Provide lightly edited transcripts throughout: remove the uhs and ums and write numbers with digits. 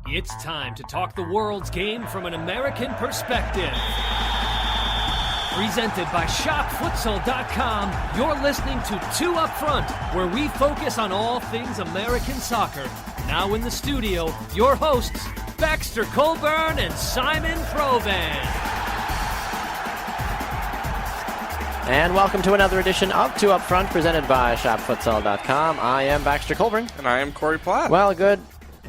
It's time to talk the world's game from an American perspective. Presented by ShopFutsal.com, you're listening to Two Up Front, where we focus on all things American soccer. Now in the studio, your hosts, Baxter Colburn and Simon Provan. And welcome to another edition of Two Up Front, presented by ShopFutsal.com. I am Baxter Colburn. And I am Corey Plath. Well, good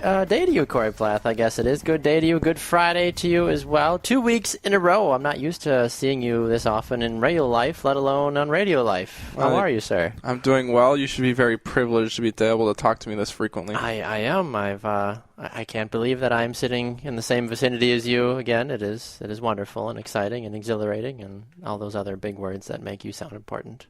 day to you, Corey Plath, I guess it is. Good day to you. Good Friday to you as well. 2 weeks in a row. I'm not used to seeing you this often in real life, let alone on radio life. How are you, sir? I'm doing well. You should be very privileged to be able to talk to me this frequently. I am. I can't believe that I'm sitting in the same vicinity as you again. It is wonderful and exciting and exhilarating and all those other big words that make you sound important.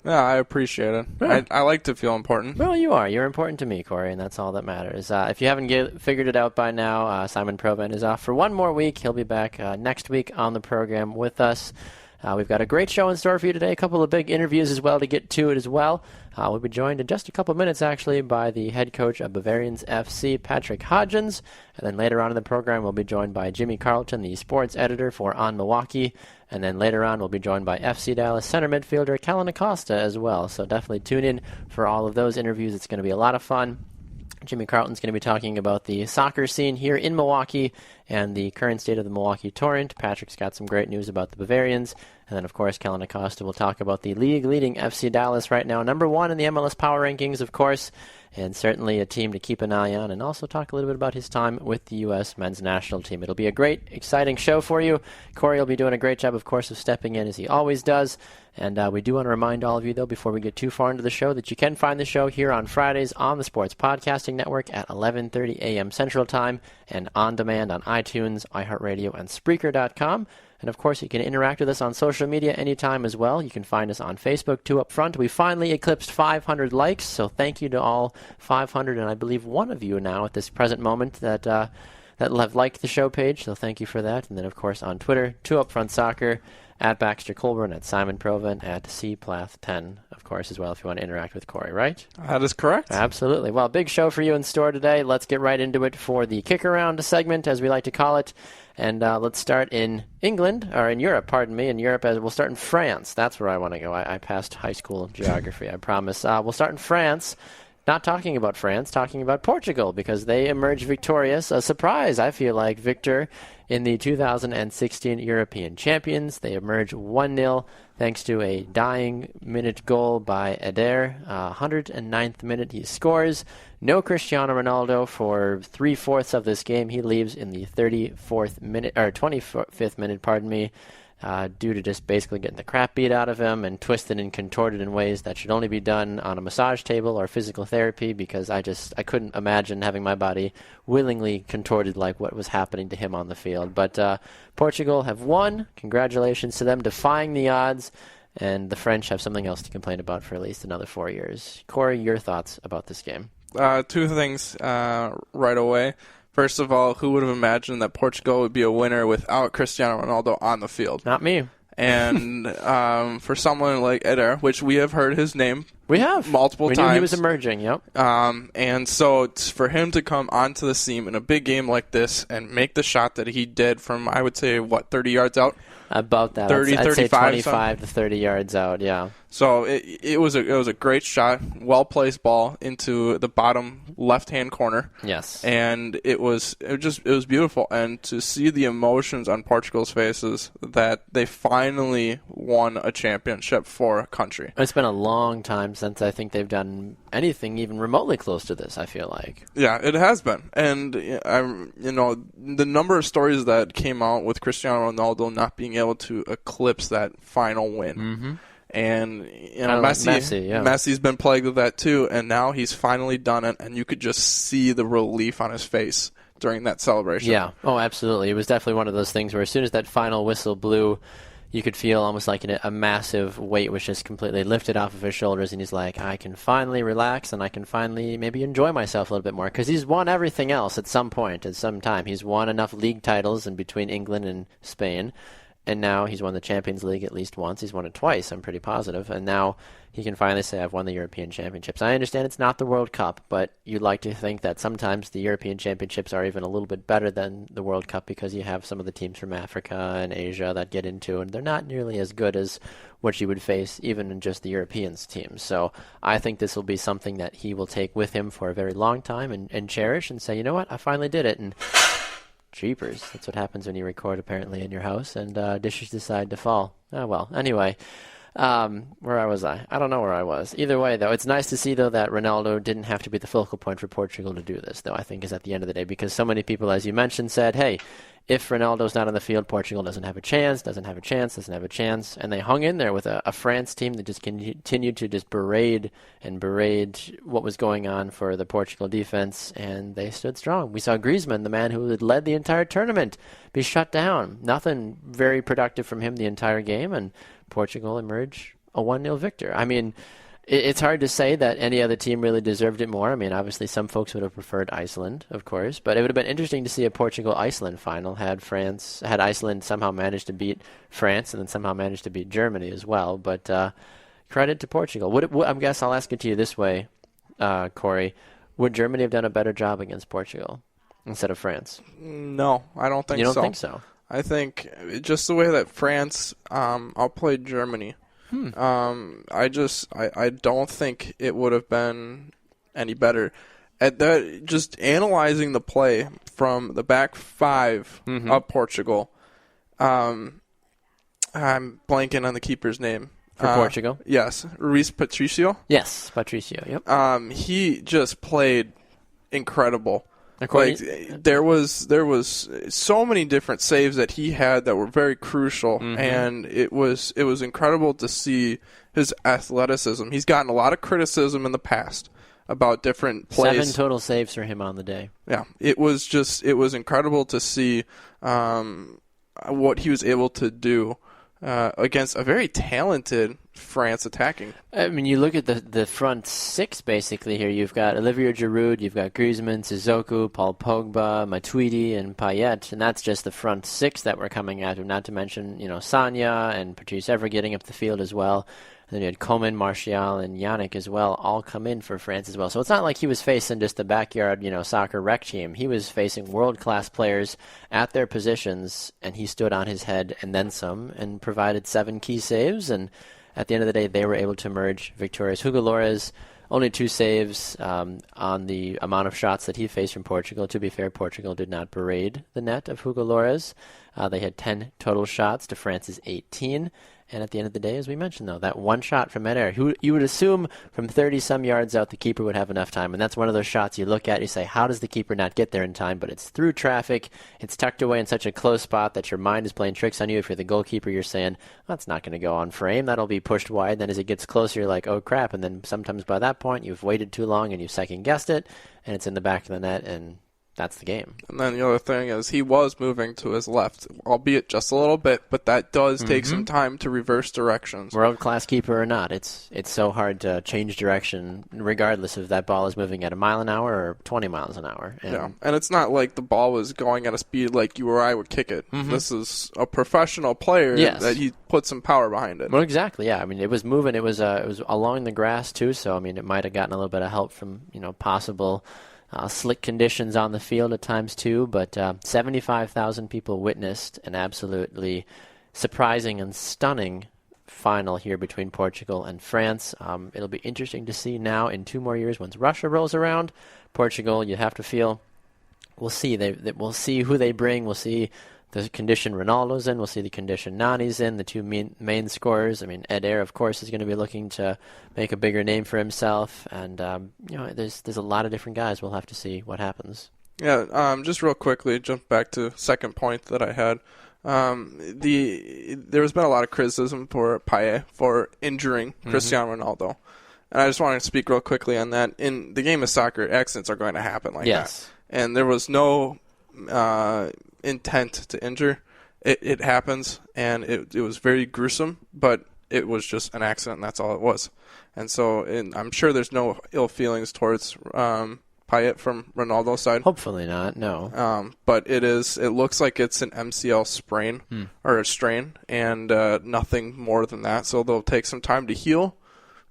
Yeah, I appreciate it. Yeah. I like to feel important. Well, you are. You're important to me, Corey, and that's all that matters. If you haven't figured it out by now, Simon Provan is off for one more week. He'll be back next week on the program with us. We've got a great show in store for you today, a couple of big interviews as well to get to it as well. We'll be joined in just a couple of minutes, actually, by the head coach of Bavarians FC, Patrick Hodgins. And then later on in the program, we'll be joined by Jimmy Carlton, the sports editor for OnMilwaukee. And then later on, we'll be joined by FC Dallas center midfielder Kellyn Acosta as well. So definitely tune in for all of those interviews. It's going to be a lot of fun. Jimmy Carlton's going to be talking about the soccer scene here in Milwaukee and the current state of the Milwaukee Torrent. Patrick's got some great news about the Bavarians. And then, of course, Kellyn Acosta will talk about the league-leading FC Dallas right now. Number one in the MLS Power Rankings, of course, and certainly a team to keep an eye on, and also talk a little bit about his time with the U.S. men's national team. It'll be a great, exciting show for you. Corey will be doing a great job, of course, of stepping in as he always does. And we do want to remind all of you, though, before we get too far into the show, that you can find the show here on Fridays on the Sports Podcasting Network at 11:30 a.m. Central Time and on demand on iTunes, iHeartRadio, and Spreaker.com. And, of course, you can interact with us on social media anytime as well. You can find us on Facebook, Two Up Front. We finally eclipsed 500 likes, so thank you to all 500, and I believe one of you now at this present moment that have liked the show page, so thank you for that. And then, of course, on Twitter, Two Up Front Soccer, at Baxter Colburn, at Simon Provan, at cplath10, of course, as well, if you want to interact with Corey, right? That is correct. Absolutely. Well, big show for you in store today. Let's get right into it for the kick-around segment, as we like to call it. And let's start in England, or in Europe, pardon me. In Europe, we'll start in France. That's where I want to go. I passed high school geography, I promise. We'll start in France. Not talking about France, talking about Portugal, because they emerged victorious. A surprise, I feel like, victor in the 2016 European Champions. They emerged 1-0 thanks to a dying minute goal by Eder. 109th minute he scores. No Cristiano Ronaldo for 3/4 of this game. He leaves in the 25th minute, due to just basically getting the crap beat out of him and twisted and contorted in ways that should only be done on a massage table or physical therapy, because I couldn't imagine having my body willingly contorted like what was happening to him on the field. But Portugal have won. Congratulations to them, defying the odds, and the French have something else to complain about for at least another 4 years. Corey, your thoughts about this game? Two things right away. First of all, who would have imagined that Portugal would be a winner without Cristiano Ronaldo on the field? Not me. And for someone like Eder, which we have heard his name multiple times. We knew he was emerging, yep. And so for him to come onto the scene in a big game like this and make the shot that he did from, I would say, 30 yards out? About that. 30, I'd 35, say 25 to 30 yards out, yeah. So it was a great shot, well-placed ball into the bottom left-hand corner. Yes. And it was beautiful. And to see the emotions on Portugal's faces that they finally won a championship for a country. It's been a long time since I think they've done anything even remotely close to this, I feel like. Yeah, it has been. And the number of stories that came out with Cristiano Ronaldo not being able to eclipse that final win. Mm-hmm. And Messi's been plagued with that too, and now he's finally done it, and you could just see the relief on his face during that celebration. Yeah, oh, absolutely. It was definitely one of those things where as soon as that final whistle blew, you could feel almost like a massive weight was just completely lifted off of his shoulders, and he's like, I can finally relax, and I can finally maybe enjoy myself a little bit more, because he's won everything else at some point, at some time. He's won enough league titles in between England and Spain, And now he's won the Champions League at least once. He's won it twice, I'm pretty positive. And now he can finally say, I've won the European Championships. I understand it's not the World Cup, but you'd like to think that sometimes the European Championships are even a little bit better than the World Cup because you have some of the teams from Africa and Asia that get into, and they're not nearly as good as what you would face even in just the Europeans teams. So I think this will be something that he will take with him for a very long time and cherish and say, you know what, I finally did it. And jeepers, that's what happens when you record apparently in your house and dishes decide to fall. Oh, well, anyway, where was I? I don't know where I was. Either way, though, it's nice to see, though, that Ronaldo didn't have to be the focal point for Portugal to do this, though, I think is at the end of the day, because so many people, as you mentioned, said, hey, if Ronaldo's not on the field, Portugal doesn't have a chance, and they hung in there with a France team that just continued to just berate what was going on for the Portugal defense, and they stood strong. We saw Griezmann, the man who had led the entire tournament, be shut down. Nothing very productive from him the entire game, and Portugal emerge a 1-0 victor. I mean, it's hard to say that any other team really deserved it more. I mean, obviously some folks would have preferred Iceland, of course, but it would have been interesting to see a Portugal-Iceland final had Iceland somehow managed to beat France and then somehow managed to beat Germany as well. But credit to Portugal. I guess I'll ask it to you this way, Corey. Would Germany have done a better job against Portugal instead of France? No, I don't think so. You don't think so? I think just the way that France outplayed Germany, I don't think it would have been any better. At that, just analyzing the play from the back five of Portugal, I'm blanking on the keeper's name. For Portugal? Yes, Ruiz Patricio. Yes, Patricio, yep. He just played incredible. There was so many different saves that he had that were very crucial, and it was incredible to see his athleticism. He's gotten a lot of criticism in the past about different plays. 7 total saves for him on the day. Yeah, it was incredible to see what he was able to do against a very talented France attacking. I mean, you look at the front six basically here. You've got Olivier Giroud, you've got Griezmann, Sissoko, Paul Pogba, Matuidi, and Payet, and that's just the front six that we're coming at. Not to mention, Sagna and Patrice Evra getting up the field as well. And then you had Coman, Martial, and Yannick as well, all come in for France as well. So it's not like he was facing just the backyard, soccer rec team. He was facing world-class players at their positions, and he stood on his head and then some and provided 7 key saves. And at the end of the day, they were able to emerge victorious. Hugo Lloris, only 2 saves on the amount of shots that he faced from Portugal. To be fair, Portugal did not berate the net of Hugo Lloris. They had 10 total shots to France's 18. And at the end of the day, as we mentioned, though, that one shot from midair, you would assume from 30-some yards out the keeper would have enough time. And that's one of those shots you look at, you say, how does the keeper not get there in time? But it's through traffic. It's tucked away in such a close spot that your mind is playing tricks on you. If you're the goalkeeper, you're saying, that's not going to go on frame. That'll be pushed wide. Then as it gets closer, you're like, oh, crap. And then sometimes by that point, you've waited too long and you've second-guessed it, and it's in the back of the net, and that's the game. And then the other thing is he was moving to his left, albeit just a little bit, but that does take some time to reverse directions. World-class keeper or not, it's so hard to change direction regardless if that ball is moving at a mile an hour or 20 miles an hour. And it's not like the ball was going at a speed like you or I would kick it. This is a professional player that he put some power behind it. Well, exactly, yeah. I mean, it was moving. It was along the grass, too, so, I mean, it might have gotten a little bit of help from, possible slick conditions on the field at times too, but 75,000 people witnessed an absolutely surprising and stunning final here between Portugal and France. It'll be interesting to see now in 2 more years once Russia rolls around. Portugal, you have to feel, we'll see. We'll see who they bring. We'll see the condition Ronaldo's in. We'll see the condition Nani's in, the 2 main scorers. I mean, Eder, of course, is going to be looking to make a bigger name for himself. And, there's a lot of different guys. We'll have to see what happens. Yeah, just real quickly, jump back to second point that I had. There has been a lot of criticism for Payet for injuring Cristiano Ronaldo. And I just want to speak real quickly on that. In the game of soccer, accidents are going to happen like that. And there was no intent to injure. It happens, and it was very gruesome, but it was just an accident, and that's all it was. And so I'm sure there's no ill feelings towards Payet from Ronaldo's side? Hopefully not, no. But it looks like it's an MCL sprain or a strain, and nothing more than that. So they'll take some time to heal,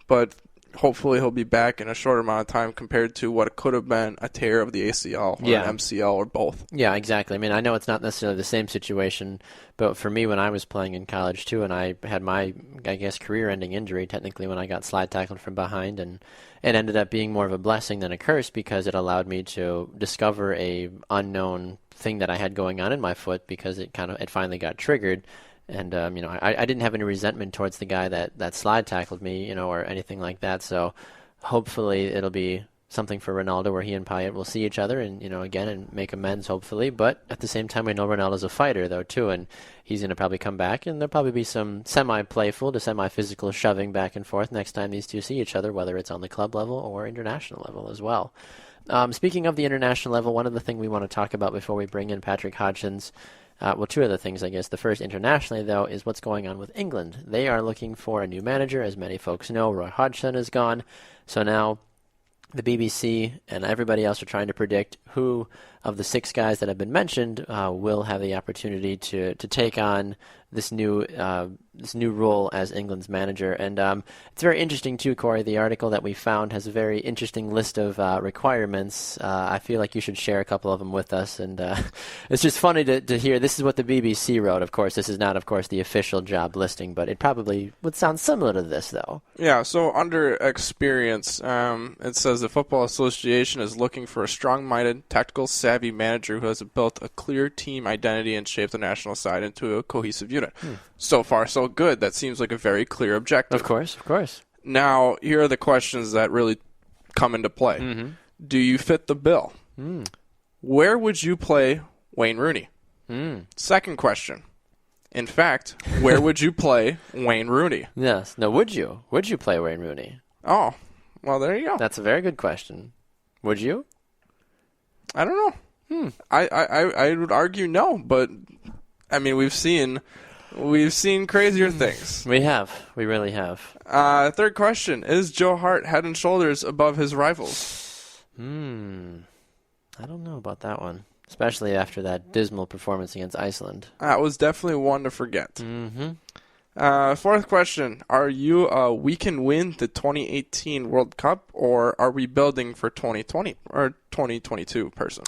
but hopefully he'll be back in a shorter amount of time compared to what could have been a tear of the ACL or an MCL or both. Yeah, exactly. I mean, I know it's not necessarily the same situation, but for me when I was playing in college too, and I had my, I guess, career-ending injury technically when I got slide tackled from behind, and it ended up being more of a blessing than a curse because it allowed me to discover a unknown thing that I had going on in my foot because it finally got triggered. And, I didn't have any resentment towards the guy that slide tackled me, or anything like that. So hopefully it'll be something for Ronaldo where he and Payet will see each other and, again, and make amends, hopefully. But at the same time, we know Ronaldo's a fighter, though, too. And he's going to probably come back. And there'll probably be some semi-playful to semi-physical shoving back and forth next time these two see each other, whether it's on the club level or international level as well. Speaking of the international level, one of the things we want to talk about before we bring in Patrick Hodgins, two other things, I guess. The first internationally, though, is what's going on with England. They are looking for a new manager. As many folks know, Roy Hodgson is gone. So now the BBC and everybody else are trying to predict who of the 6 guys that have been mentioned will have the opportunity to take on this new role as England's manager. And it's very interesting, too, Corey. The article that we found has a very interesting list of requirements. I feel like you should share a couple of them with us. And it's just funny to hear. This is what the BBC wrote, of course. This is not, of course, the official job listing, but it probably would sound similar to this, though. Yeah, so under experience, it says the Football Association is looking for a strong-minded, tactical, savvy manager who has built a clear team identity and shaped the national side into a cohesive unit. So far, so good. That seems like a very clear objective. Of course. Now, here are the questions that really come into play. Mm-hmm. Do you fit the bill? Where would you play Wayne Rooney? Second question. In fact, where would you play Wayne Rooney? Yes. No, would you? Would you play Wayne Rooney? Oh, well, there you go. That's a very good question. Would you? I don't know. I would argue no, but I mean we've seen crazier things. We really have. Third question: is Joe Hart head and shoulders above his rivals? I don't know about that one, especially after that dismal performance against Iceland. That was definitely one to forget. Fourth question: are you we can win the 2018 World Cup, or are we building for 2020 or 2022 person?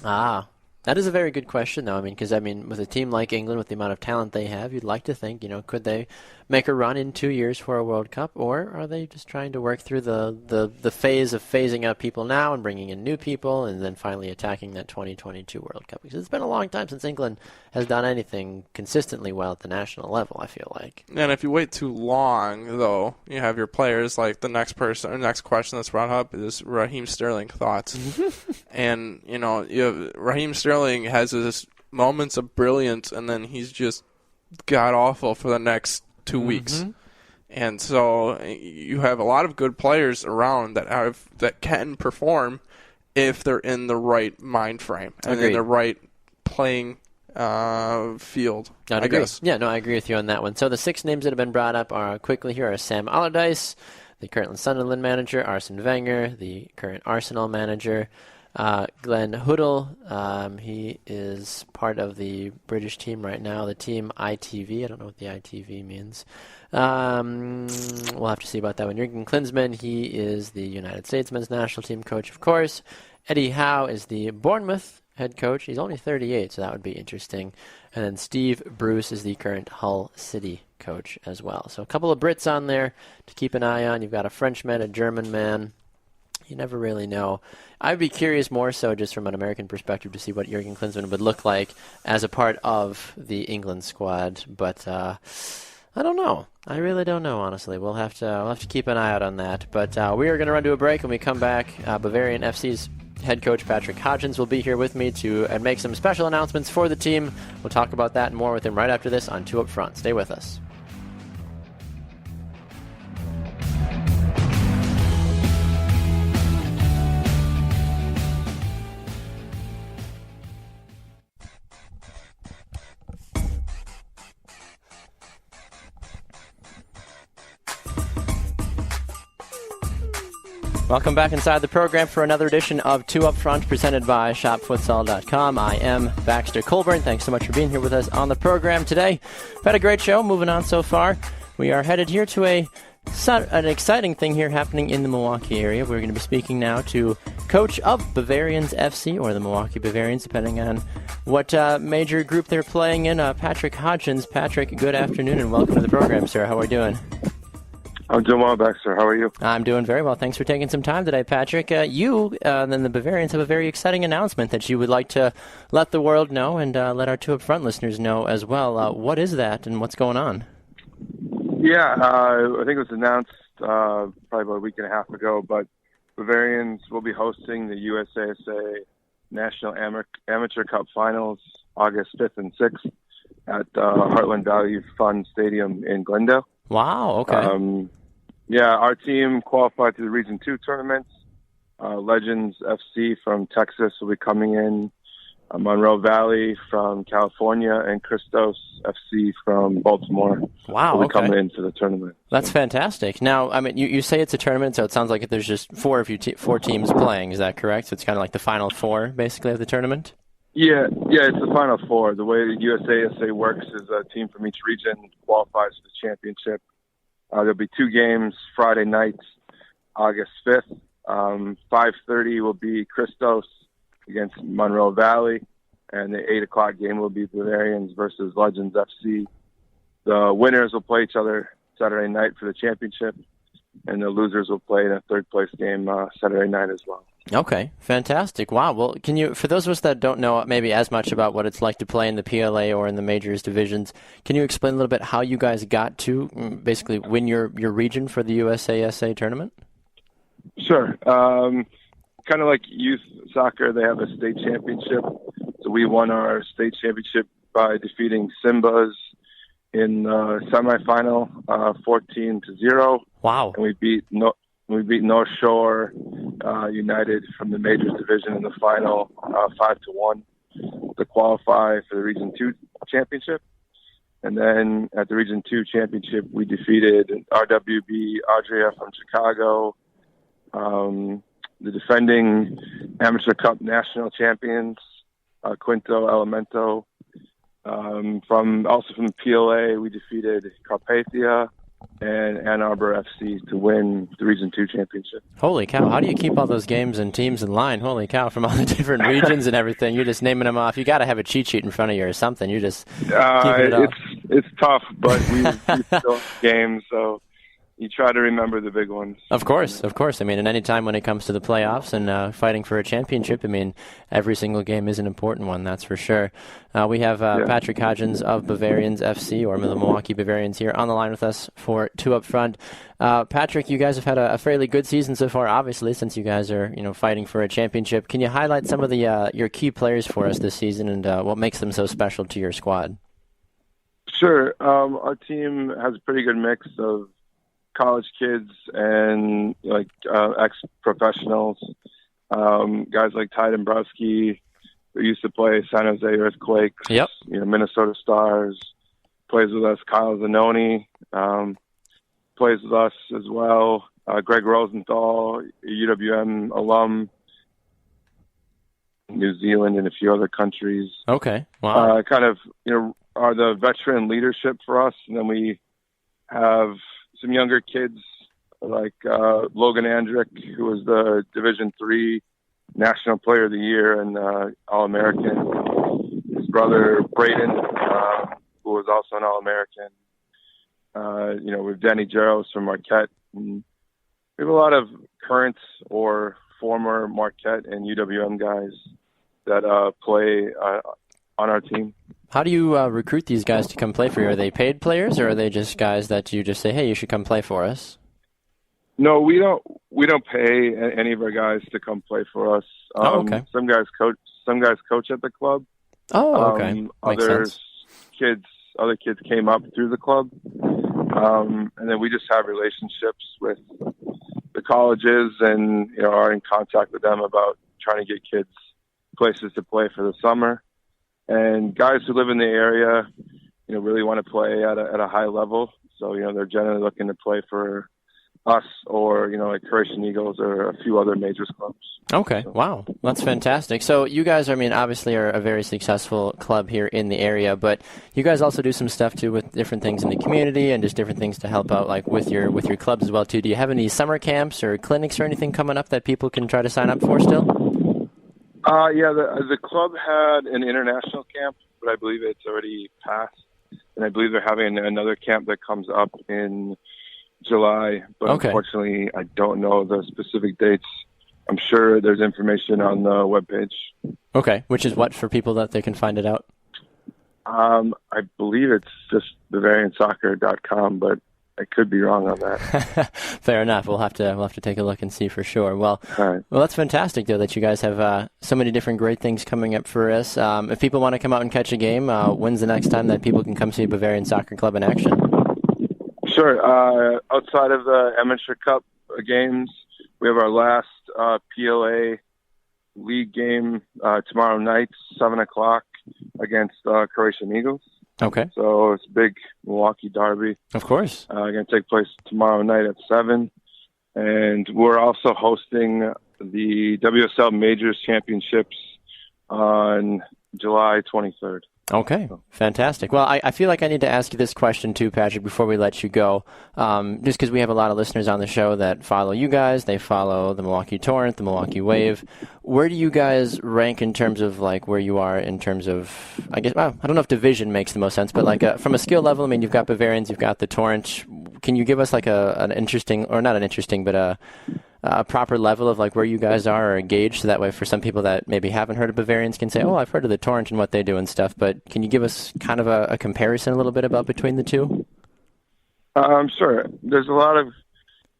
That is a very good question, though. Because with a team like England, with the amount of talent they have, you'd like to think, could they make a run in 2 years for a World Cup, or are they just trying to work through the phase of phasing out people now and bringing in new people, and then finally attacking that 2022 World Cup? Because it's been a long time since England has done anything consistently well at the national level, I feel like. And if you wait too long, though, you have your players like the next question that's brought up is Raheem Sterling thoughts. And, you have Raheem Sterling has his moments of brilliance, and then he's just god-awful for the next 2 weeks. And so you have a lot of good players around that can perform if they're in the right mind frame and in the right playing field, I guess. Yeah, no, I agree with you on that one. So the 6 names that have been brought up are quickly here are Sam Allardyce, the current Sunderland manager, Arsene Wenger, the current Arsenal manager, Glenn Hoddle. He is part of the British team right now, the team ITV. I don't know what the ITV means. We'll have to see about that one. Jurgen Klinsmann, he is the United States men's national team coach, of course. Eddie Howe is the Bournemouth head coach. He's only 38, so that would be interesting. And then Steve Bruce is the current Hull City coach as well. So a couple of Brits on there to keep an eye on. You've got a Frenchman, a German man. You never really know. I'd be curious more so just from an American perspective to see what Jurgen Klinsmann would look like as a part of the England squad. But I don't know. I really don't know, honestly. We'll have to keep an eye out on that. But we are going to run to a break. When we come back, Bavarian FC's head coach Patrick Hodgins will be here with me to make some special announcements for the team. We'll talk about that and more with him right after this on 2 Up Front. Stay with us. Welcome back inside the program for another edition of Two Up Front, presented by ShopFutsal.com. I am Baxter Colburn. Thanks so much for being here with us on the program today. We've had a great show moving on so far. We are headed here to an exciting thing here happening in the Milwaukee area. We're going to be speaking now to coach of Bavarians FC, or the Milwaukee Bavarians, depending on what major group they're playing in, Patrick Hodgins. Patrick, good afternoon and welcome to the program, sir. How are you doing? I'm doing well, Baxter. How are you? I'm doing very well. Thanks for taking some time today, Patrick. You and the Bavarians have a very exciting announcement that you would like to let the world know and let our Two Up Front listeners know as well. What is that and what's going on? Yeah, I think it was announced probably about a week and a half ago, but Bavarians will be hosting the USASA National Amateur Cup Finals August 5th and 6th at Heartland Value Fund Stadium in Glendale. Wow, okay. Yeah, our team qualified to the Region 2 tournaments. Legends FC from Texas will be coming in. Monroe Valley from California, and Christos FC from Baltimore will be coming into the tournament. That's fantastic. Now, I mean, you say it's a tournament, so it sounds like there's just four teams playing. Is that correct? So it's kind of like the final four, basically, of the tournament? Yeah, it's the final four. The way the USASA works is a team from each region qualifies for the championship. There'll be two games Friday night, August 5th. 5:30 will be Christos against Monroe Valley, and the 8 o'clock game will be Bavarians versus Legends FC. The winners will play each other Saturday night for the championship, and the losers will play in a third-place game Saturday night as well. Okay, fantastic. Wow. Well, can you, for those of us that don't know maybe as much about what it's like to play in the PLA or in the majors divisions, can you explain a little bit how you guys got to basically win your region for the USASA tournament? Sure. Kind of like youth soccer, they have a state championship. So we won our state championship by defeating Simbas in the semifinal, 14-0. Wow. And we beat North Shore United from the majors division in the final, 5-1, to qualify for the Region 2 championship. And then at the Region 2 championship, we defeated RWB Adria from Chicago, the defending Amateur Cup national champions, Quinto Elemento. From the PLA, we defeated Carpathia and Ann Arbor FC to win the Region 2 championship. Holy cow, how do you keep all those games and teams in line? Holy cow, from all the different regions and everything. You're just naming them off. You got to have a cheat sheet in front of you or something. You're just keeping it up. It's tough, but we still have games, so you try to remember the big ones. Of course. I mean, at any time when it comes to the playoffs and fighting for a championship, I mean, every single game is an important one, that's for sure. We have Patrick Hodgins of Bavarians FC, or the Milwaukee Bavarians, here on the line with us for Two Up Front. Patrick, you guys have had a fairly good season so far, obviously, since you guys are fighting for a championship. Can you highlight some of the your key players for us this season and what makes them so special to your squad? Sure. Our team has a pretty good mix of college kids and ex-professionals, guys like Ty Dombrowski, who used to play San Jose Earthquakes, Minnesota Stars, plays with us. Kyle Zanoni plays with us as well. Greg Rosenthal, UWM alum, New Zealand and a few other countries. Okay, wow. Are the veteran leadership for us, and then we have some younger kids like Logan Andrick, who was the Division III National Player of the Year and All-American. His brother Braden, who was also an All-American. With Denny Jaros from Marquette. And we have a lot of current or former Marquette and UWM guys that play on our team. How do you recruit these guys to come play for you? Are they paid players, or are they just guys that you just say, "Hey, you should come play for us"? No, we don't pay any of our guys to come play for us. Okay. Some guys coach at the club. Oh, okay. Makes sense. Other kids came up through the club, and then we just have relationships with the colleges, and are in contact with them about trying to get kids places to play for the summer. And guys who live in the area, really want to play at a high level. So, they're generally looking to play for us or, like Croatian Eagles or a few other majors clubs. Okay, so. Wow, that's fantastic. So you guys, obviously are a very successful club here in the area, but you guys also do some stuff too with different things in the community and just different things to help out, like with your clubs as well too. Do you have any summer camps or clinics or anything coming up that people can try to sign up for still? Yeah, the club had an international camp, but I believe it's already passed, and I believe they're having another camp that comes up in July, but Unfortunately, I don't know the specific dates. I'm sure there's information on the webpage. Okay, which is what for people that they can find it out? I believe it's just Bavariansoccer.com, but I could be wrong on that. Fair enough. We'll have to take a look and see for sure. Well, right. Well, that's fantastic though that you guys have so many different great things coming up for us. If people want to come out and catch a game, when's the next time that people can come see Bavarian Soccer Club in action? Sure. Outside of the Amateur Cup games, we have our last PLA league game tomorrow night, 7 o'clock, against Croatian Eagles. Okay. So it's a big Milwaukee derby. Of course. Going to take place tomorrow night at 7. And we're also hosting the WSL Majors Championships on July 23rd. Okay, fantastic. Well, I feel like I need to ask you this question too, Patrick, before we let you go, just because we have a lot of listeners on the show that follow you guys. They follow the Milwaukee Torrent, the Milwaukee Wave. Where do you guys rank in terms of like where you are in terms of, I guess, well, I don't know if division makes the most sense, but like from a skill level, you've got Bavarians, you've got the Torrent. Can you give us like an interesting, or not an interesting, but a proper level of like where you guys are or a gauge, so that way for some people that maybe haven't heard of Bavarians can say, oh, I've heard of the Torrent and what they do and stuff, but can you give us kind of a comparison a little bit about between the two? Sure. There's a lot of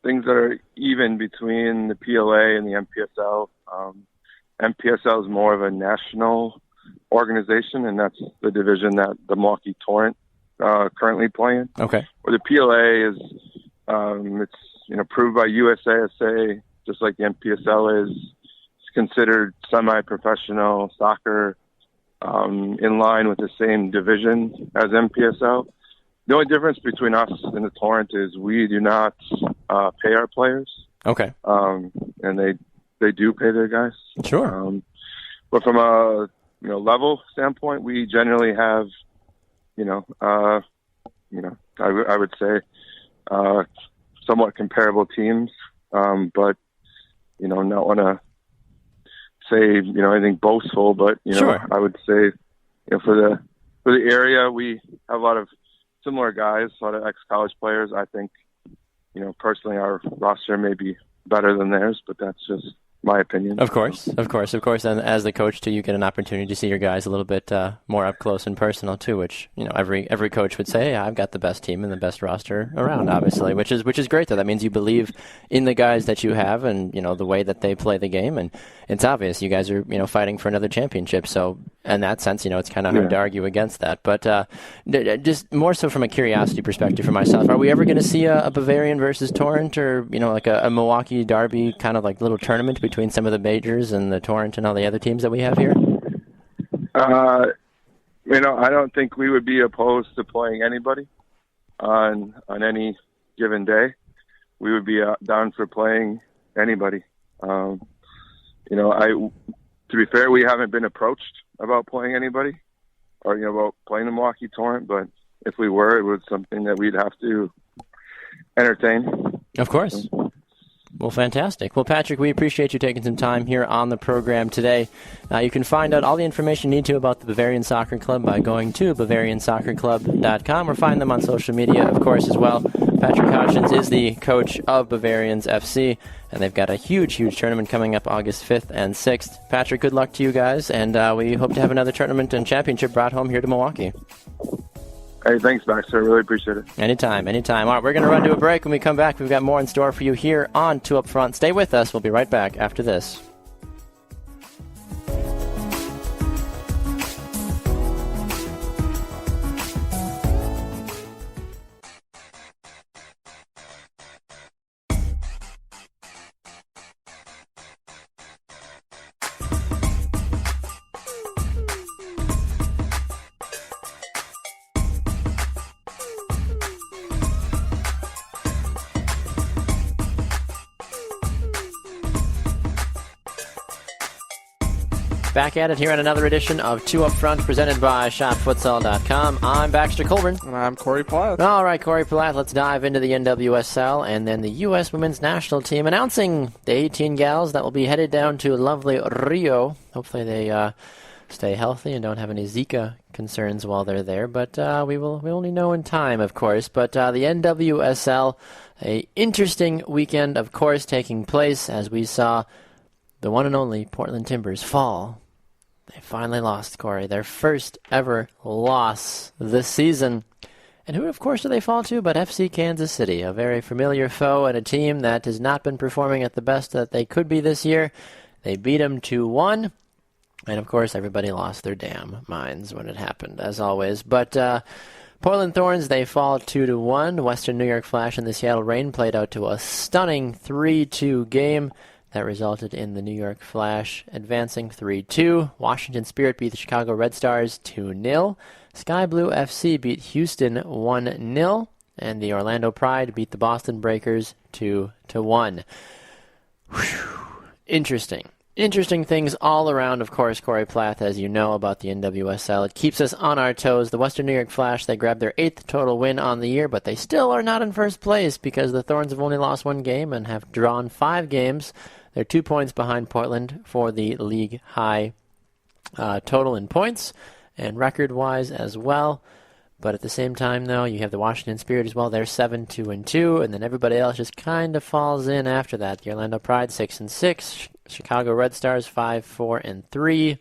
things that are even between the PLA and the MPSL. MPSL is more of a national organization, and that's the division that the Milwaukee Torrent currently play in. Okay. Where the PLA is, it's approved by USASA, just like the MPSL is. It's considered semi-professional soccer, in line with the same division as MPSL. The only difference between us and the Torrent is we do not pay our players. Okay. And they do pay their guys. Sure. But from a level standpoint, we generally have, I would say, somewhat comparable teams, but not want to say anything boastful, but Sure. I would say for the area we have a lot of similar guys, a lot of ex-college players. I think personally our roster may be better than theirs, but that's just my opinion. Of course. And as the coach too, you get an opportunity to see your guys a little bit more up close and personal too, which every coach would say, I've got the best team and the best roster around, obviously, which is great though. That means you believe in the guys that you have and the way that they play the game, and it's obvious you guys are fighting for another championship. So in that sense, it's kind of hard to argue against that. But just more so from a curiosity perspective for myself, are we ever going to see a Bavarian versus Torrent, or like a Milwaukee derby kind of like little tournament between some of the majors and the Torrent and all the other teams that we have here? I don't think we would be opposed to playing anybody on any given day. We would be down for playing anybody. To be fair, we haven't been approached about playing anybody or about playing the Milwaukee Torrent, but if we were, it was something that we'd have to entertain. Of course. Well, fantastic. Well, Patrick, we appreciate you taking some time here on the program today. You can find out all the information you need to about the Bavarian Soccer Club by going to BavarianSoccerClub.com or find them on social media, of course, as well. Patrick Hodgins is the coach of Bavarians FC, and they've got a huge, huge tournament coming up August 5th and 6th. Patrick, good luck to you guys, and we hope to have another tournament and championship brought home here to Milwaukee. Hey, thanks, Baxter. I really appreciate it. Anytime. All right, we're going to run to a break. When we come back, we've got more in store for you here on Two Up Front. Stay with us. We'll be right back after this. Back at it here on another edition of Two Up Front, presented by ShopFutsal.com. I'm Baxter Colburn. And I'm Corey Plath. All right, Corey Plath, let's dive into the NWSL and then the U.S. Women's National Team announcing the 18 gals that will be headed down to lovely Rio. Hopefully they stay healthy and don't have any Zika concerns while they're there, but we only know in time, of course. But the NWSL, a interesting weekend, of course, taking place as we saw the one and only Portland Timbers fall. They finally lost, Corey, their first ever loss this season. And who, of course, do they fall to but FC Kansas City, a very familiar foe and a team that has not been performing at the best that they could be this year. They beat them 2-1. And, of course, everybody lost their damn minds when it happened, as always. But Portland Thorns, they fall 2-1. Western New York Flash and the Seattle Reign played out to a stunning 3-2 game that resulted in the New York Flash advancing 3-2. Washington Spirit beat the Chicago Red Stars 2-0. Sky Blue FC beat Houston 1-0. And the Orlando Pride beat the Boston Breakers 2-1. Interesting things all around, of course, Corey Plath, as you know about the NWSL. It keeps us on our toes. The Western New York Flash, they grabbed their 8th total win on the year, but they still are not in first place because the Thorns have only lost 1 game and have drawn 5 games. They're 2 points behind Portland for the league high total in points and record-wise as well. But at the same time, though, you have the Washington Spirit as well. They're 7-2-2, and then everybody else just kind of falls in after that. The Orlando Pride 6-6, Chicago Red Stars 5-4-3,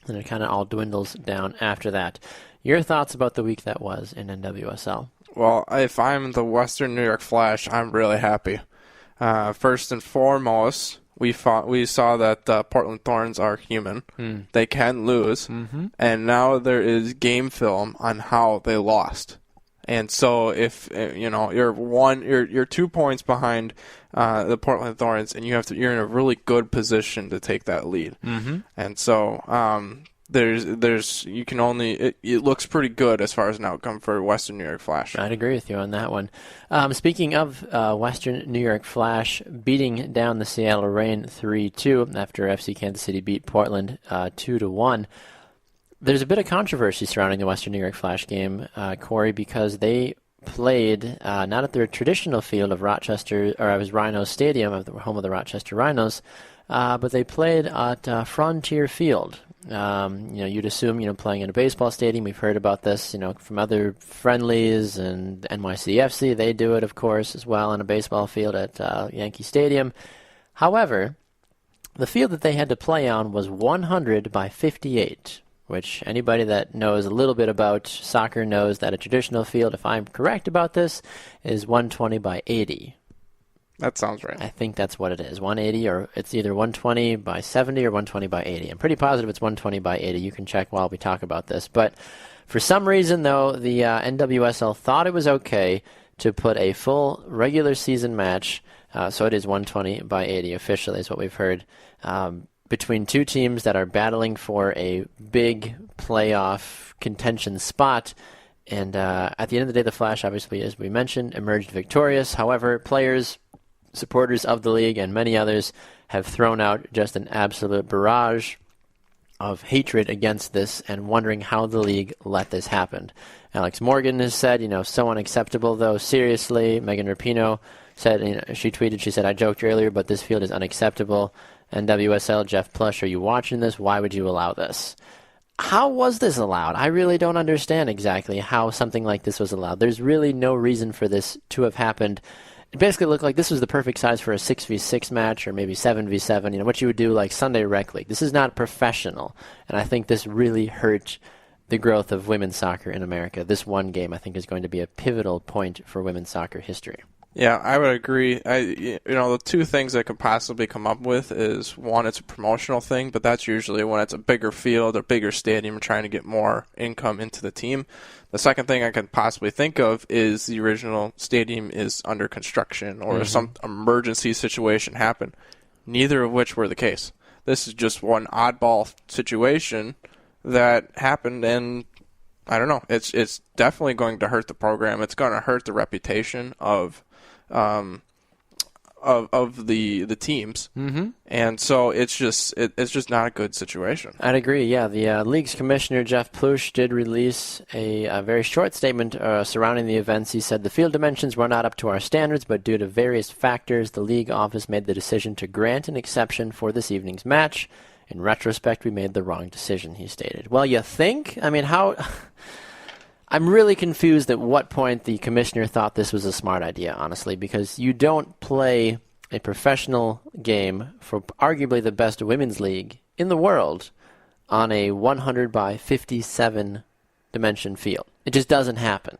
and it kind of all dwindles down after that. Your thoughts about the week that was in NWSL? Well, if I'm the Western New York Flash, I'm really happy. First and foremost, we saw that Portland Thorns are human. They can lose, and now there is game film on how they lost. And so if you're 2 points behind the Portland Thorns, and you're in a really good position to take that lead. And so it looks pretty good as far as an outcome for Western New York Flash. I'd agree with you on that one. Speaking of Western New York Flash beating down the Seattle Reign 3-2 after FC Kansas City beat Portland 2-1. There's a bit of controversy surrounding the Western New York Flash game, Corey, because they played not at their traditional field of Rhinos Stadium, the home of the Rochester Rhinos, but they played at Frontier Field. You'd assume, playing in a baseball stadium. We've heard about this, from other friendlies, and NYCFC, they do it, of course, as well on a baseball field at Yankee Stadium. However, the field that they had to play on was 100 by 58, which anybody that knows a little bit about soccer knows that a traditional field, if I'm correct about this, is 120 by 80. That sounds right. I think that's what it is. 180, or it's either 120 by 70 or 120 by 80. I'm pretty positive it's 120 by 80. You can check while we talk about this. But for some reason, though, the NWSL thought it was okay to put a full regular season match, so it is 120 by 80 officially is what we've heard, between two teams that are battling for a big playoff contention spot. And at the end of the day, the Flash, obviously, as we mentioned, emerged victorious. However, players, supporters of the league, and many others have thrown out just an absolute barrage of hatred against this and wondering how the league let this happen. Alex Morgan has said, so unacceptable, though. Seriously, Megan Rapinoe said, she tweeted, she said, "I joked earlier, but this field is unacceptable. NWSL, Jeff Plush, are you watching this? Why would you allow this?" How was this allowed? I really don't understand exactly how something like this was allowed. There's really no reason for this to have happened. It basically looked like this was the perfect size for a 6v6 match or maybe 7v7, what you would do like Sunday Rec League. This is not professional, and I think this really hurt the growth of women's soccer in America. This one game, I think, is going to be a pivotal point for women's soccer history. Yeah, I would agree. The two things I could possibly come up with is, one, it's a promotional thing, but that's usually when it's a bigger field or bigger stadium trying to get more income into the team. The second thing I could possibly think of is the original stadium is under construction or some emergency situation happened, neither of which were the case. This is just one oddball situation that happened, and I don't know. It's definitely going to hurt the program. It's going to hurt the reputation of of the teams, and so it's just not a good situation. I'd agree. Yeah, the league's commissioner Jeff Plush did release a very short statement surrounding the events. He said the field dimensions were not up to our standards, but due to various factors, the league office made the decision to grant an exception for this evening's match. In retrospect, we made the wrong decision, he stated. Well, you think? I mean, how? I'm really confused at what point the commissioner thought this was a smart idea, honestly, because you don't play a professional game for arguably the best women's league in the world on a 100 by 57 dimension field. It just doesn't happen.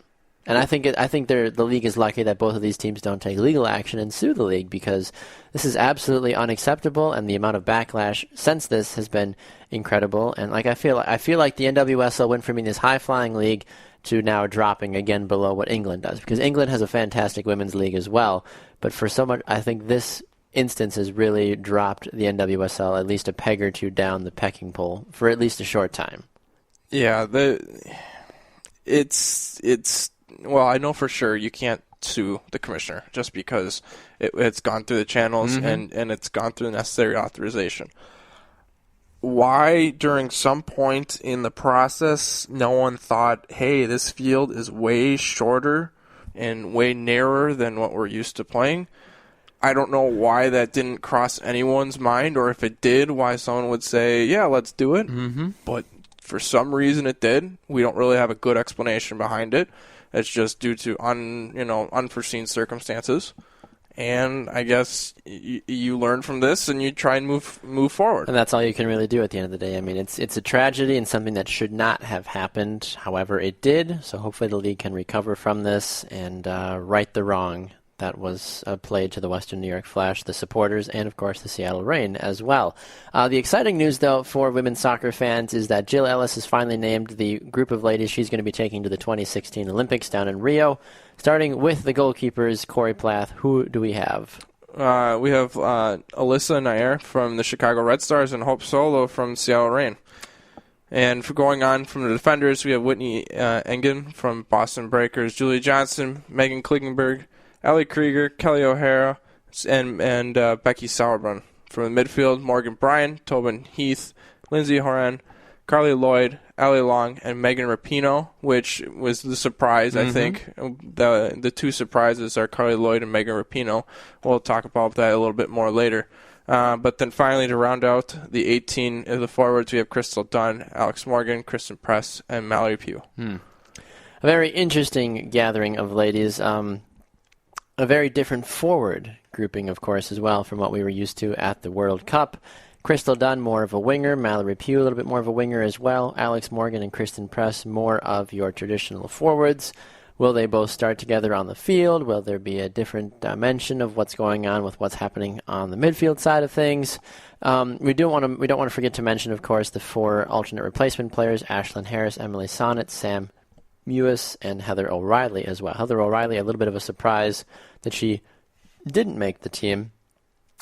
And I think the league is lucky that both of these teams don't take legal action and sue the league, because this is absolutely unacceptable, and the amount of backlash since this has been incredible. And I feel like the NWSL went from being this high-flying league to now dropping again below what England does, because England has a fantastic women's league as well. But for so much, I think this instance has really dropped the NWSL at least a peg or two down the pecking pole for at least a short time. Yeah, well, I know for sure you can't sue the commissioner just because it's gone through the channels and it's gone through the necessary authorization. Why, during some point in the process, no one thought, hey, this field is way shorter and way narrower than what we're used to playing? I don't know why that didn't cross anyone's mind, or if it did, why someone would say, yeah, let's do it. But for some reason it did. We don't really have a good explanation behind it. It's just due to unforeseen circumstances. And I guess you learn from this and you try and move forward. And that's all you can really do at the end of the day. I mean, it's a tragedy and something that should not have happened. However, it did. So hopefully the league can recover from this and right the wrong that was played to the Western New York Flash, the supporters, and of course the Seattle Reign as well. The exciting news, though, for women's soccer fans is that Jill Ellis has finally named the group of ladies she's going to be taking to the 2016 Olympics down in Rio. Starting with the goalkeepers, Corey Plath, who do we have? We have Alyssa Nair from the Chicago Red Stars and Hope Solo from Seattle Reign. And for going on from the defenders, we have Whitney Engen from Boston Breakers, Julie Johnson, Megan Klingenberg, Ellie Krieger, Kelly O'Hara, and Becky Sauerbrunn. From the midfield, Morgan Bryan, Tobin Heath, Lindsay Horan, Carly Lloyd, Allie Long, and Megan Rapinoe, which was the surprise, I think. The two surprises are Carly Lloyd and Megan Rapinoe. We'll talk about that a little bit more later. But then finally, to round out the 18 of the forwards, we have Crystal Dunn, Alex Morgan, Kristen Press, and Mallory Pugh. A very interesting gathering of ladies. A very different forward grouping, of course, as well, from what we were used to at the World Cup. Crystal Dunn, more of a winger. Mallory Pugh, a little bit more of a winger as well. Alex Morgan and Kristen Press, more of your traditional forwards. Will they both start together on the field? Will there be a different dimension of what's going on with what's happening on the midfield side of things? We don't want to forget to mention, of course, the four alternate replacement players: Ashlyn Harris, Emily Sonnet, Sam Mewis, and Heather O'Reilly as well. Heather O'Reilly, a little bit of a surprise that she didn't make the team.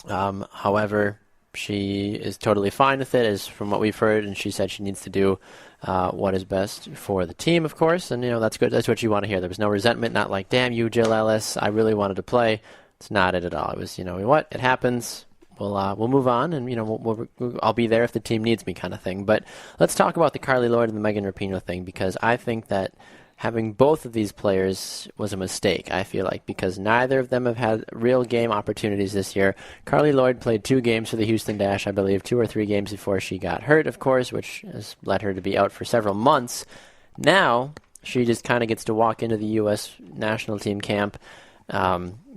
However, she is totally fine with it, as from what we've heard, and she said she needs to do what is best for the team, of course, and that's good. That's what you want to hear. There was no resentment, not like, damn you, Jill Ellis, I really wanted to play. It's not it at all. It was, what, it happens. We'll move on, and I'll be there if the team needs me, kind of thing. But let's talk about the Carly Lloyd and the Megan Rapinoe thing, because I think that having both of these players was a mistake, I feel like, because neither of them have had real game opportunities this year. Carly Lloyd played 2 games for the Houston Dash, I believe, 2 or 3 games before she got hurt, of course, which has led her to be out for several months. Now, she just kind of gets to walk into the U.S. national team camp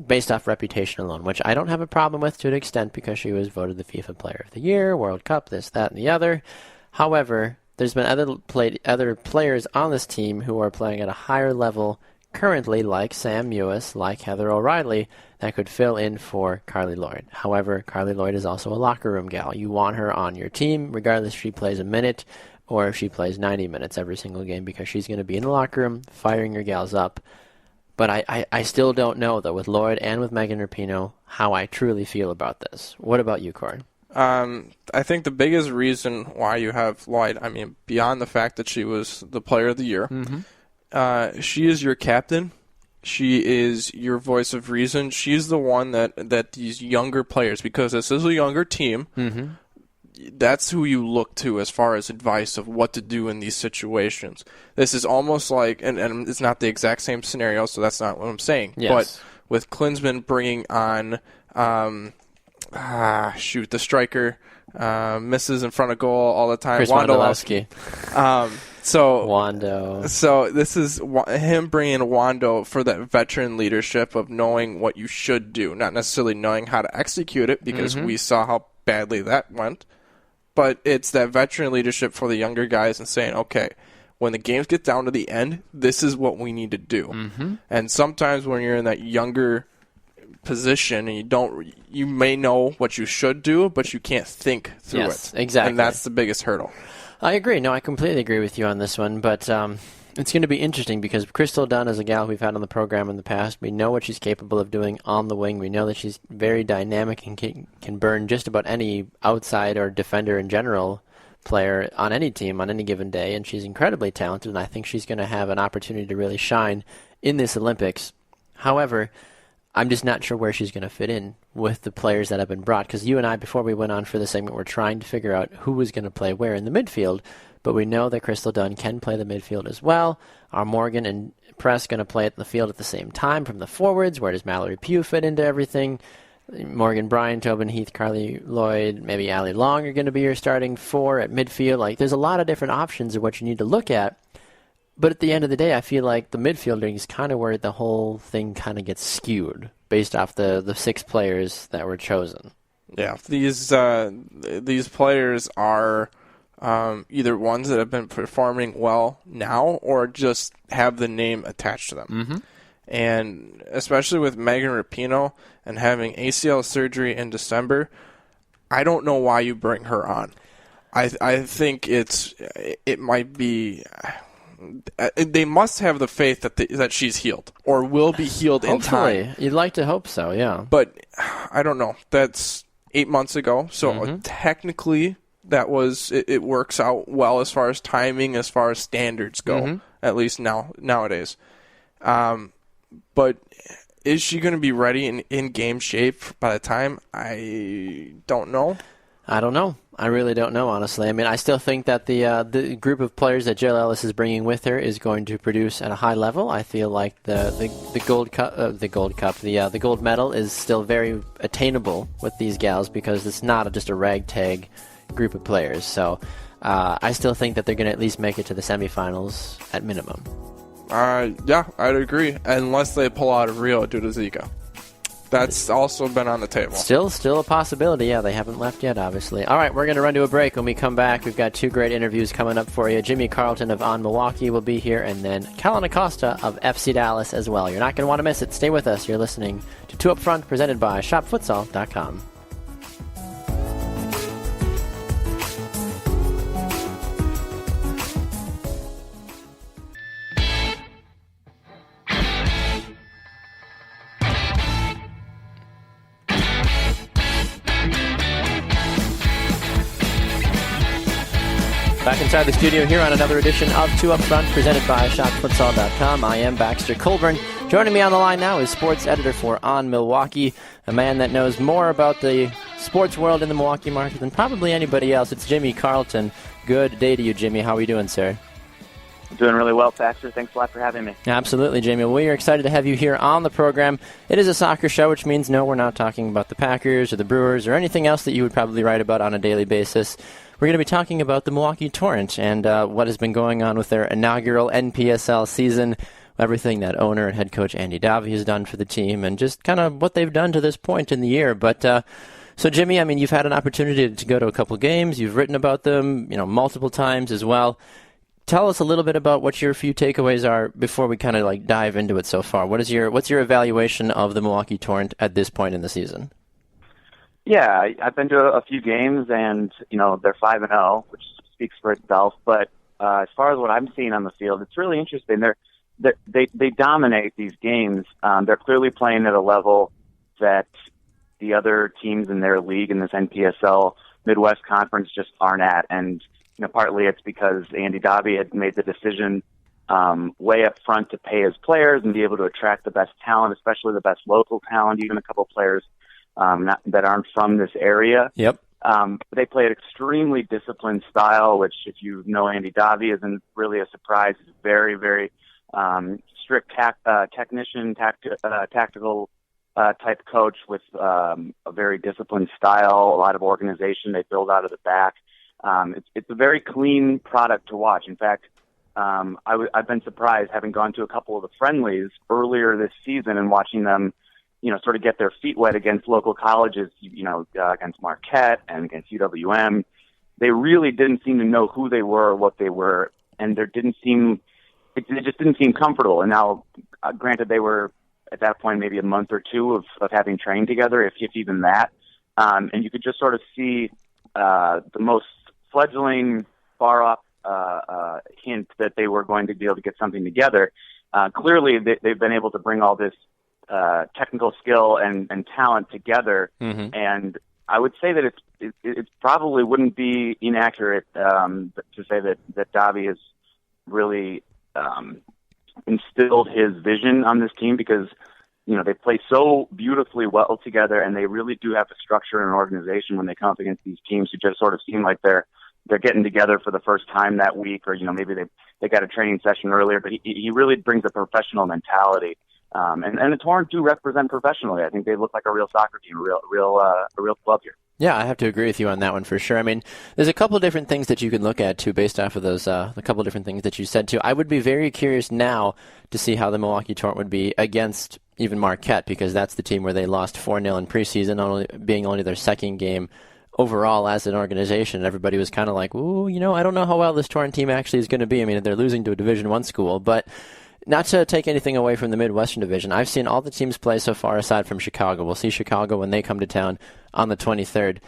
based off reputation alone, which I don't have a problem with to an extent, because she was voted the FIFA Player of the Year, World Cup, this, that, and the other. However, there's been other players on this team who are playing at a higher level currently, like Sam Mewis, like Heather O'Reilly, that could fill in for Carly Lloyd. However, Carly Lloyd is also a locker room gal. You want her on your team, regardless if she plays a minute or if she plays 90 minutes every single game, because she's going to be in the locker room firing your gals up. But I still don't know, though, with Lloyd and with Megan Rapinoe, how I truly feel about this. What about you, Corey? I think the biggest reason why you have Lloyd, beyond the fact that she was the Player of the Year, she is your captain, She is your voice of reason. She's the one that these younger players, because this is a younger team, that's who you look to as far as advice of what to do in these situations. This is almost like, and it's not the exact same scenario, so that's not what I'm saying. Yes. But with Klinsmann bringing on, the striker, misses in front of goal all the time. Chris Wondolowski. Wando. So this is him bringing Wando for that veteran leadership of knowing what you should do, not necessarily knowing how to execute it, because we saw how badly that went. But it's that veteran leadership for the younger guys and saying, okay, when the games get down to the end, this is what we need to do. And sometimes when you're in that younger position and you may know what you should do, but you can't think through it. Exactly. And that's the biggest hurdle. I agree. No, I completely agree with you on this one, but it's going to be interesting because Crystal Dunn is a gal we've had on the program in the past. We know what she's capable of doing on the wing. We know that she's very dynamic and can burn just about any outside or defender in general player on any team on any given day, and she's incredibly talented, and I think she's going to have an opportunity to really shine in this Olympics. However, I'm just not sure where she's going to fit in with the players that have been brought, because you and I, before we went on for the segment, were trying to figure out who was going to play where in the midfield, but we know that Crystal Dunn can play the midfield as well. Are Morgan and Press going to play at the field at the same time from the forwards? Where does Mallory Pugh fit into everything? Morgan Bryan, Tobin Heath, Carly Lloyd, maybe Ali Long are going to be your starting four at midfield. Like, there's a lot of different options of what you need to look at. But at the end of the day, I feel like the midfielding is kind of where the whole thing kind of gets skewed based off the 6 players that were chosen. Yeah, these players are either ones that have been performing well now or just have the name attached to them. And especially with Megan Rapinoe and having ACL surgery in December, I don't know why you bring her on. I think it might be... They must have the faith that she's healed or will be healed in time. You'd like to hope so, yeah. But I don't know. That's 8 months ago, so technically that was it works out well as far as timing, as far as standards go, at least nowadays. But is she going to be ready in game shape by the time? I don't know. I don't know. I really don't know, honestly. I mean, I still think that the group of players that Jill Ellis is bringing with her is going to produce at a high level. I feel like the gold medal is still very attainable with these gals because it's not just a ragtag group of players. So I still think that they're going to at least make it to the semifinals at minimum. Yeah, I'd agree, unless they pull out of Rio due to Zika. That's also been on the table. Still a possibility. Yeah, they haven't left yet, obviously. All right, we're going to run to a break. When we come back, we've got 2 great interviews coming up for you. Jimmy Carlton of OnMilwaukee will be here, and then Kellyn Acosta of FC Dallas as well. You're not going to want to miss it. Stay with us. You're listening to 2 Up Front, presented by ShopFutsal.com. Back inside the studio here on another edition of 2 Up Front, presented by ShopFutsal.com. I am Baxter Colburn. Joining me on the line now is sports editor for OnMilwaukee, a man that knows more about the sports world in the Milwaukee market than probably anybody else. It's Jimmy Carlton. Good day to you, Jimmy. How are you doing, sir? Doing really well, Baxter. Thanks a lot for having me. Absolutely, Jamie. Well, we are excited to have you here on the program. It is a soccer show, which means no, we're not talking about the Packers or the Brewers or anything else that you would probably write about on a daily basis. We're going to be talking about the Milwaukee Torrent and what has been going on with their inaugural NPSL season, everything that owner and head coach Andy Davi has done for the team, and just kind of what they've done to this point in the year. But so, Jimmy, I mean, you've had an opportunity to go to a couple games. You've written about them, multiple times as well. Tell us a little bit about what your few takeaways are before we kind of dive into it so far. What's your evaluation of the Milwaukee Torrent at this point in the season? Yeah, I've been to a few games, and they're 5-0, which speaks for itself. But as far as what I'm seeing on the field, it's really interesting. They dominate these games. They're clearly playing at a level that the other teams in their league in this NPSL Midwest Conference just aren't at, and partly it's because Andy Davi had made the decision way up front to pay his players and be able to attract the best talent, especially the best local talent, even a couple of players that aren't from this area. Yep. They play an extremely disciplined style, which, if you know Andy Davi, isn't really a surprise. He's a very, very strict tactical type coach with a very disciplined style, a lot of organization. They build out of the back. It's a very clean product to watch. In fact, I've been surprised, having gone to a couple of the friendlies earlier this season and watching them, sort of get their feet wet against local colleges, against Marquette and against UWM. They really didn't seem to know who they were or what they were, and it just didn't seem comfortable. And now, granted, they were at that point maybe a month or two of having trained together, if even that. And you could just sort of see the most fledgling, far-off hint that they were going to be able to get something together. Clearly, they've been able to bring all this technical skill and talent together, and I would say that it probably wouldn't be inaccurate to say that Davi has really instilled his vision on this team, because they play so beautifully well together, and they really do have a structure and an organization when they come up against these teams who just sort of seem like they're getting together for the first time that week, or maybe they got a training session earlier. But he really brings a professional mentality. And the Torrent do represent professionally. I think they look like a real soccer team, a real club here. Yeah, I have to agree with you on that one for sure. I mean, there's a couple of different things that you can look at, too, based off of those, a couple of different things that you said, too. I would be very curious now to see how the Milwaukee Torrent would be against even Marquette, because that's the team where they lost 4-0 in preseason, being only their second game overall as an organization. Everybody was kind of like, ooh, I don't know how well this Torrent team actually is going to be. I mean, they're losing to a Division I school, but not to take anything away from the Midwestern Division, I've seen all the teams play so far aside from Chicago. We'll see Chicago when they come to town on the 23rd.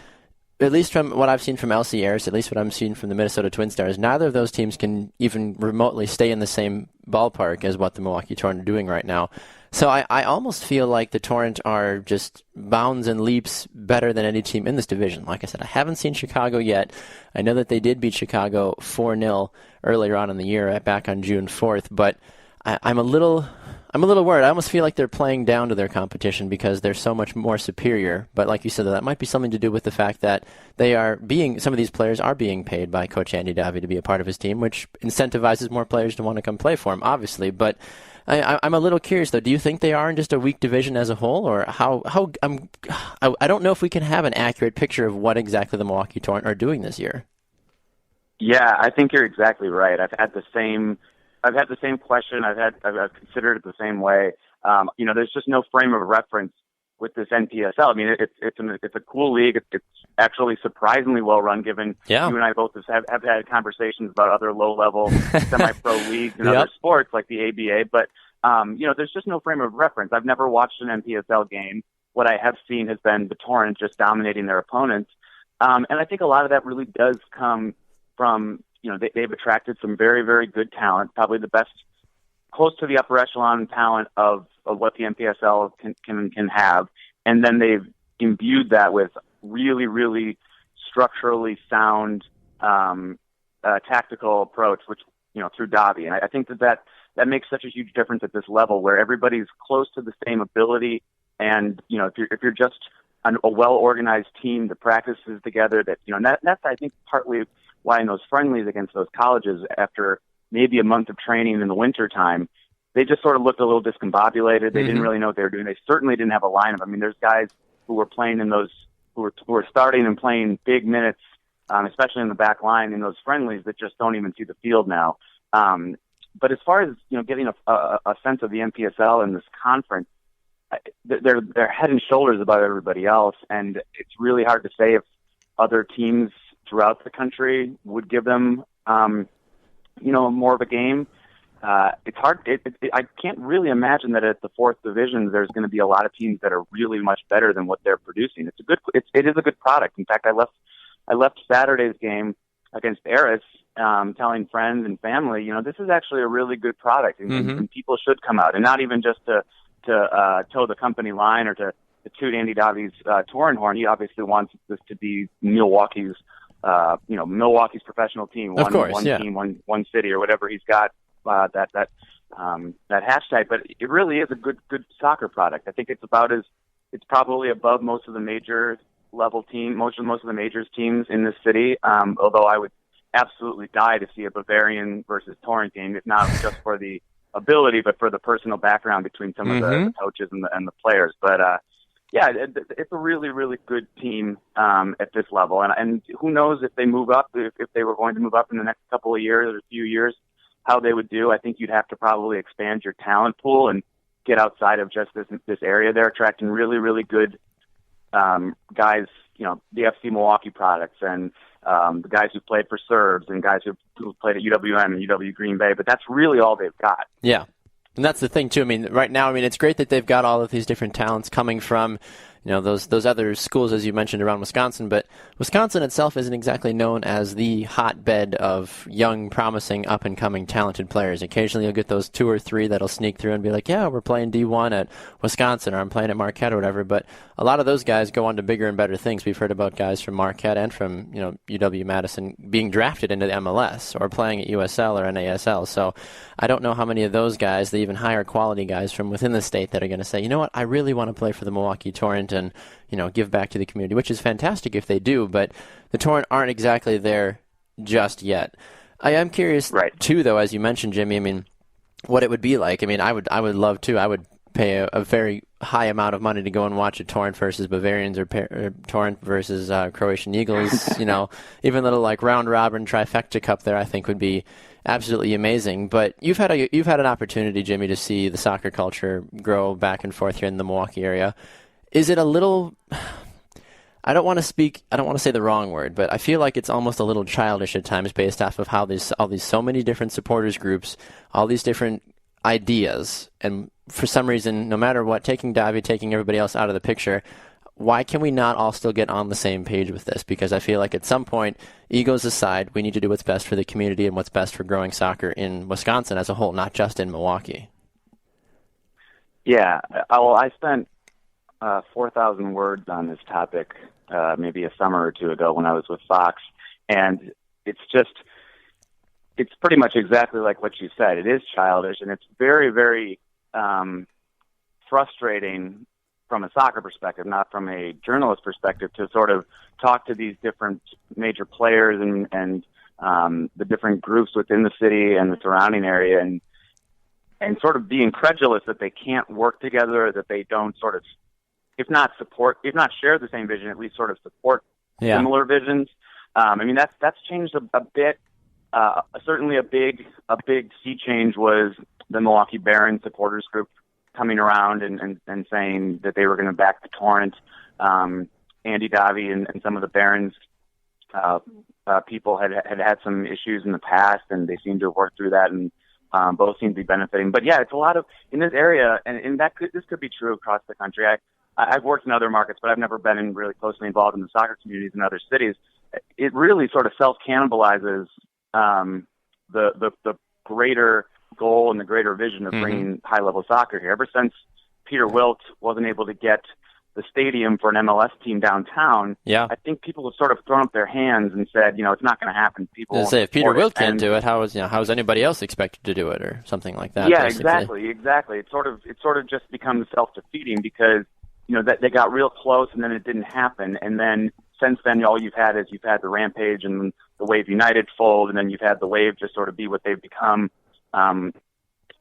At least from what I've seen from LC Ayers, at least what I'm seeing from the Minnesota Twin Stars, neither of those teams can even remotely stay in the same ballpark as what the Milwaukee Torrent are doing right now. So I almost feel like the Torrent are just bounds and leaps better than any team in this division. Like I said, I haven't seen Chicago yet. I know that they did beat Chicago 4-0 earlier on in the year, back on June 4th, but I'm a little worried. I almost feel like they're playing down to their competition because they're so much more superior. But like you said, that might be something to do with the fact that some of these players are being paid by Coach Andy Davi to be a part of his team, which incentivizes more players to want to come play for him, obviously. But I'm a little curious, though. Do you think they are in just a weak division as a whole, or I don't know if we can have an accurate picture of what exactly the Milwaukee Torrent are doing this year. Yeah, I think you're exactly right. I've had the same question. I've considered it the same way. There's just no frame of reference with this NPSL. I mean, it's a cool league. It's actually surprisingly well run, given you and I both have had conversations about other low level semi-pro leagues and other sports like the ABA. But there's just no frame of reference. I've never watched an NPSL game. What I have seen has been the Torrent just dominating their opponents, and I think a lot of that really does come from they've attracted some very, very good talent, probably the best, close to the upper echelon talent of what the NPSL can have. And then they've imbued that with really, really structurally sound tactical approach, which, through Davi. And I think that makes such a huge difference at this level, where everybody's close to the same ability. And, if you're just a well-organized team that practices together, that's, I think, partly why in those friendlies against those colleges, after maybe a month of training in the wintertime, they just sort of looked a little discombobulated. They didn't really know what they were doing. They certainly didn't have a lineup. I mean, there's guys who were playing in those, who were starting and playing big minutes, especially in the back line in those friendlies, that just don't even see the field now. But as far as, getting a sense of the NPSL and this conference, they're head and shoulders above everybody else. And it's really hard to say if other teams throughout the country would give them, more of a game. It's hard. I can't really imagine that at the fourth division there's going to be a lot of teams that are really much better than what they're producing. It is a good product. In fact, I left Saturday's game against Eris, telling friends and family, this is actually a really good product, and people should come out, and not even just to toe the company line or to toot Andy Davi's Torrent horn. He obviously wants this to be Milwaukee's professional team, one team, one city, or whatever he's got that hashtag. But it really is a good soccer product. I think it's probably above most of the major level most of the majors teams in this city. Although I would absolutely die to see a Bavarian versus Torrent game, if not just for the ability, but for the personal background between some of the coaches and the players. But yeah, it's a really, really good team at this level. And who knows if they move up, if they were going to move up in the next couple of years or a few years, how they would do. I think you'd have to probably expand your talent pool and get outside of just this area. They're attracting really, really good guys, the FC Milwaukee products and the guys who played for Serbs and guys who played at UWM and UW Green Bay, but that's really all they've got. Yeah. And that's the thing, too. I mean, right now, it's great that they've got all of these different talents coming from, those other schools, as you mentioned, around Wisconsin. But Wisconsin itself isn't exactly known as the hotbed of young, promising, up-and-coming, talented players. Occasionally you'll get those 2 or 3 that'll sneak through and be like, yeah, we're playing D1 at Wisconsin, or I'm playing at Marquette or whatever. But a lot of those guys go on to bigger and better things. We've heard about guys from Marquette and from, UW-Madison being drafted into the MLS or playing at USL or NASL. So I don't know how many of those guys, the even higher quality guys from within the state, that are going to say, you know what, I really want to play for the Milwaukee Torrent and, give back to the community, which is fantastic if they do, but the Torrent aren't exactly there just yet. I am curious, too, though, as you mentioned, Jimmy, what it would be like. I would love to. I would pay a very high amount of money to go and watch a Torrent versus Bavarians or Torrent versus Croatian Eagles. Even little like round robin trifecta cup there, I think would be absolutely amazing. But you've had an opportunity, Jimmy, to see the soccer culture grow back and forth here in the Milwaukee area. Is it a little? I don't want to say the wrong word, but I feel like it's almost a little childish at times, based off of how so many different supporters groups, all these different ideas, and for some reason, no matter what, taking Davi, taking everybody else out of the picture, why can we not all still get on the same page with this? Because I feel like at some point, egos aside, we need to do what's best for the community and what's best for growing soccer in Wisconsin as a whole, not just in Milwaukee. Yeah, well, I spent 4,000 words on this topic maybe a summer or two ago when I was with Fox, and it's pretty much exactly like what you said. It is childish, and it's very, very frustrating from a soccer perspective, not from a journalist perspective, to sort of talk to these different major players and the different groups within the city and the surrounding area, and sort of be incredulous that they can't work together, that they don't sort of, if not share the same vision, at least sort of support similar visions. That's changed a bit. Certainly a big sea change was the Milwaukee Barons supporters group coming around and saying that they were going to back the Torrent. Andy Davi and some of the Barons people had some issues in the past, and they seem to have worked through that, and both seem to be benefiting. But yeah, it's a lot of in this area, and this could be true across the country. I've worked in other markets, but I've never been really closely involved in the soccer communities in other cities. It really sort of self-cannibalizes the greater goal and the greater vision of bringing high-level soccer here. Ever since Peter Wilt wasn't able to get the stadium for an MLS team downtown, I think people have sort of thrown up their hands and said, it's not going to happen. People say if Peter Wilt can't do it, how is anybody else expected to do it, or something like that? Yeah, basically. exactly. It sort of just becomes self-defeating because that they got real close and then it didn't happen, and then since then all you've had the Rampage and the Wave United fold, and then you've had the Wave just sort of be what they've become.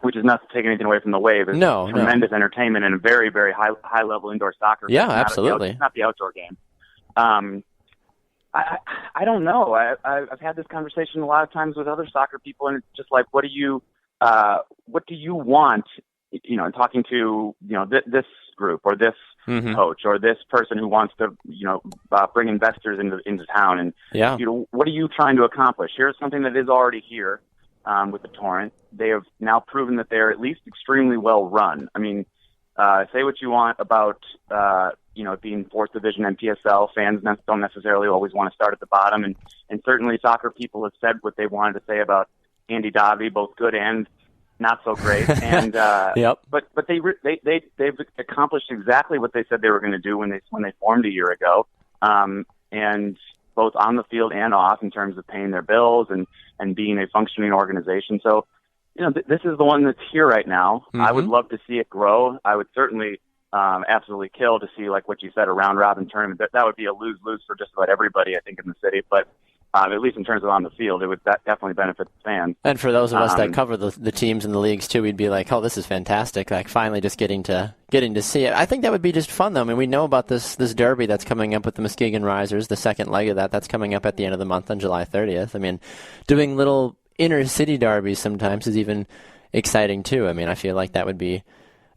Which is not to take anything away from the Wave. It's tremendous entertainment and a very, very high level indoor soccer. Yeah, absolutely. It's not the outdoor game. I don't know. I've had this conversation a lot of times with other soccer people, and it's just like, what do you want? Talking to this group or this coach or this person who wants to bring investors into town, and what are you trying to accomplish? Here's something that is already here. With the Torrent, they have now proven that they're at least extremely well run. Say what you want about it being fourth division NPSL. Fans don't necessarily always want to start at the bottom, and certainly soccer people have said what they wanted to say about Andy Davi, both good and not so great. And but they've accomplished exactly what they said they were going to do when they formed a year ago, and both on the field and off, in terms of paying their bills and being a functioning organization. So, this is the one that's here right now. Mm-hmm. I would love to see it grow. I would certainly absolutely kill to see, like what you said, a round-robin tournament. That would be a lose-lose for just about everybody, I think, in the city. But at least in terms of on the field, it would definitely benefit the fans. And for those of us that cover the teams and the leagues too, we'd be like, oh, this is fantastic. Like finally just getting to see it. I think that would be just fun, though. I mean, we know about this derby that's coming up with the Muskegon Risers, the second leg of that's coming up at the end of the month on July 30th. I mean, doing little inner city derbies sometimes is even exciting too. I mean, I feel like that would be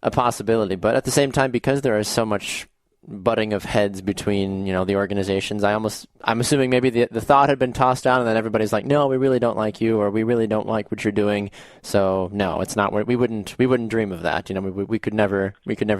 a possibility. But at the same time, because there is so much butting of heads between the organizations, I'm assuming maybe the thought had been tossed down, and then everybody's like, no, we really don't like you, or we really don't like what you're doing, so no, it's not. We wouldn't dream of that. We could never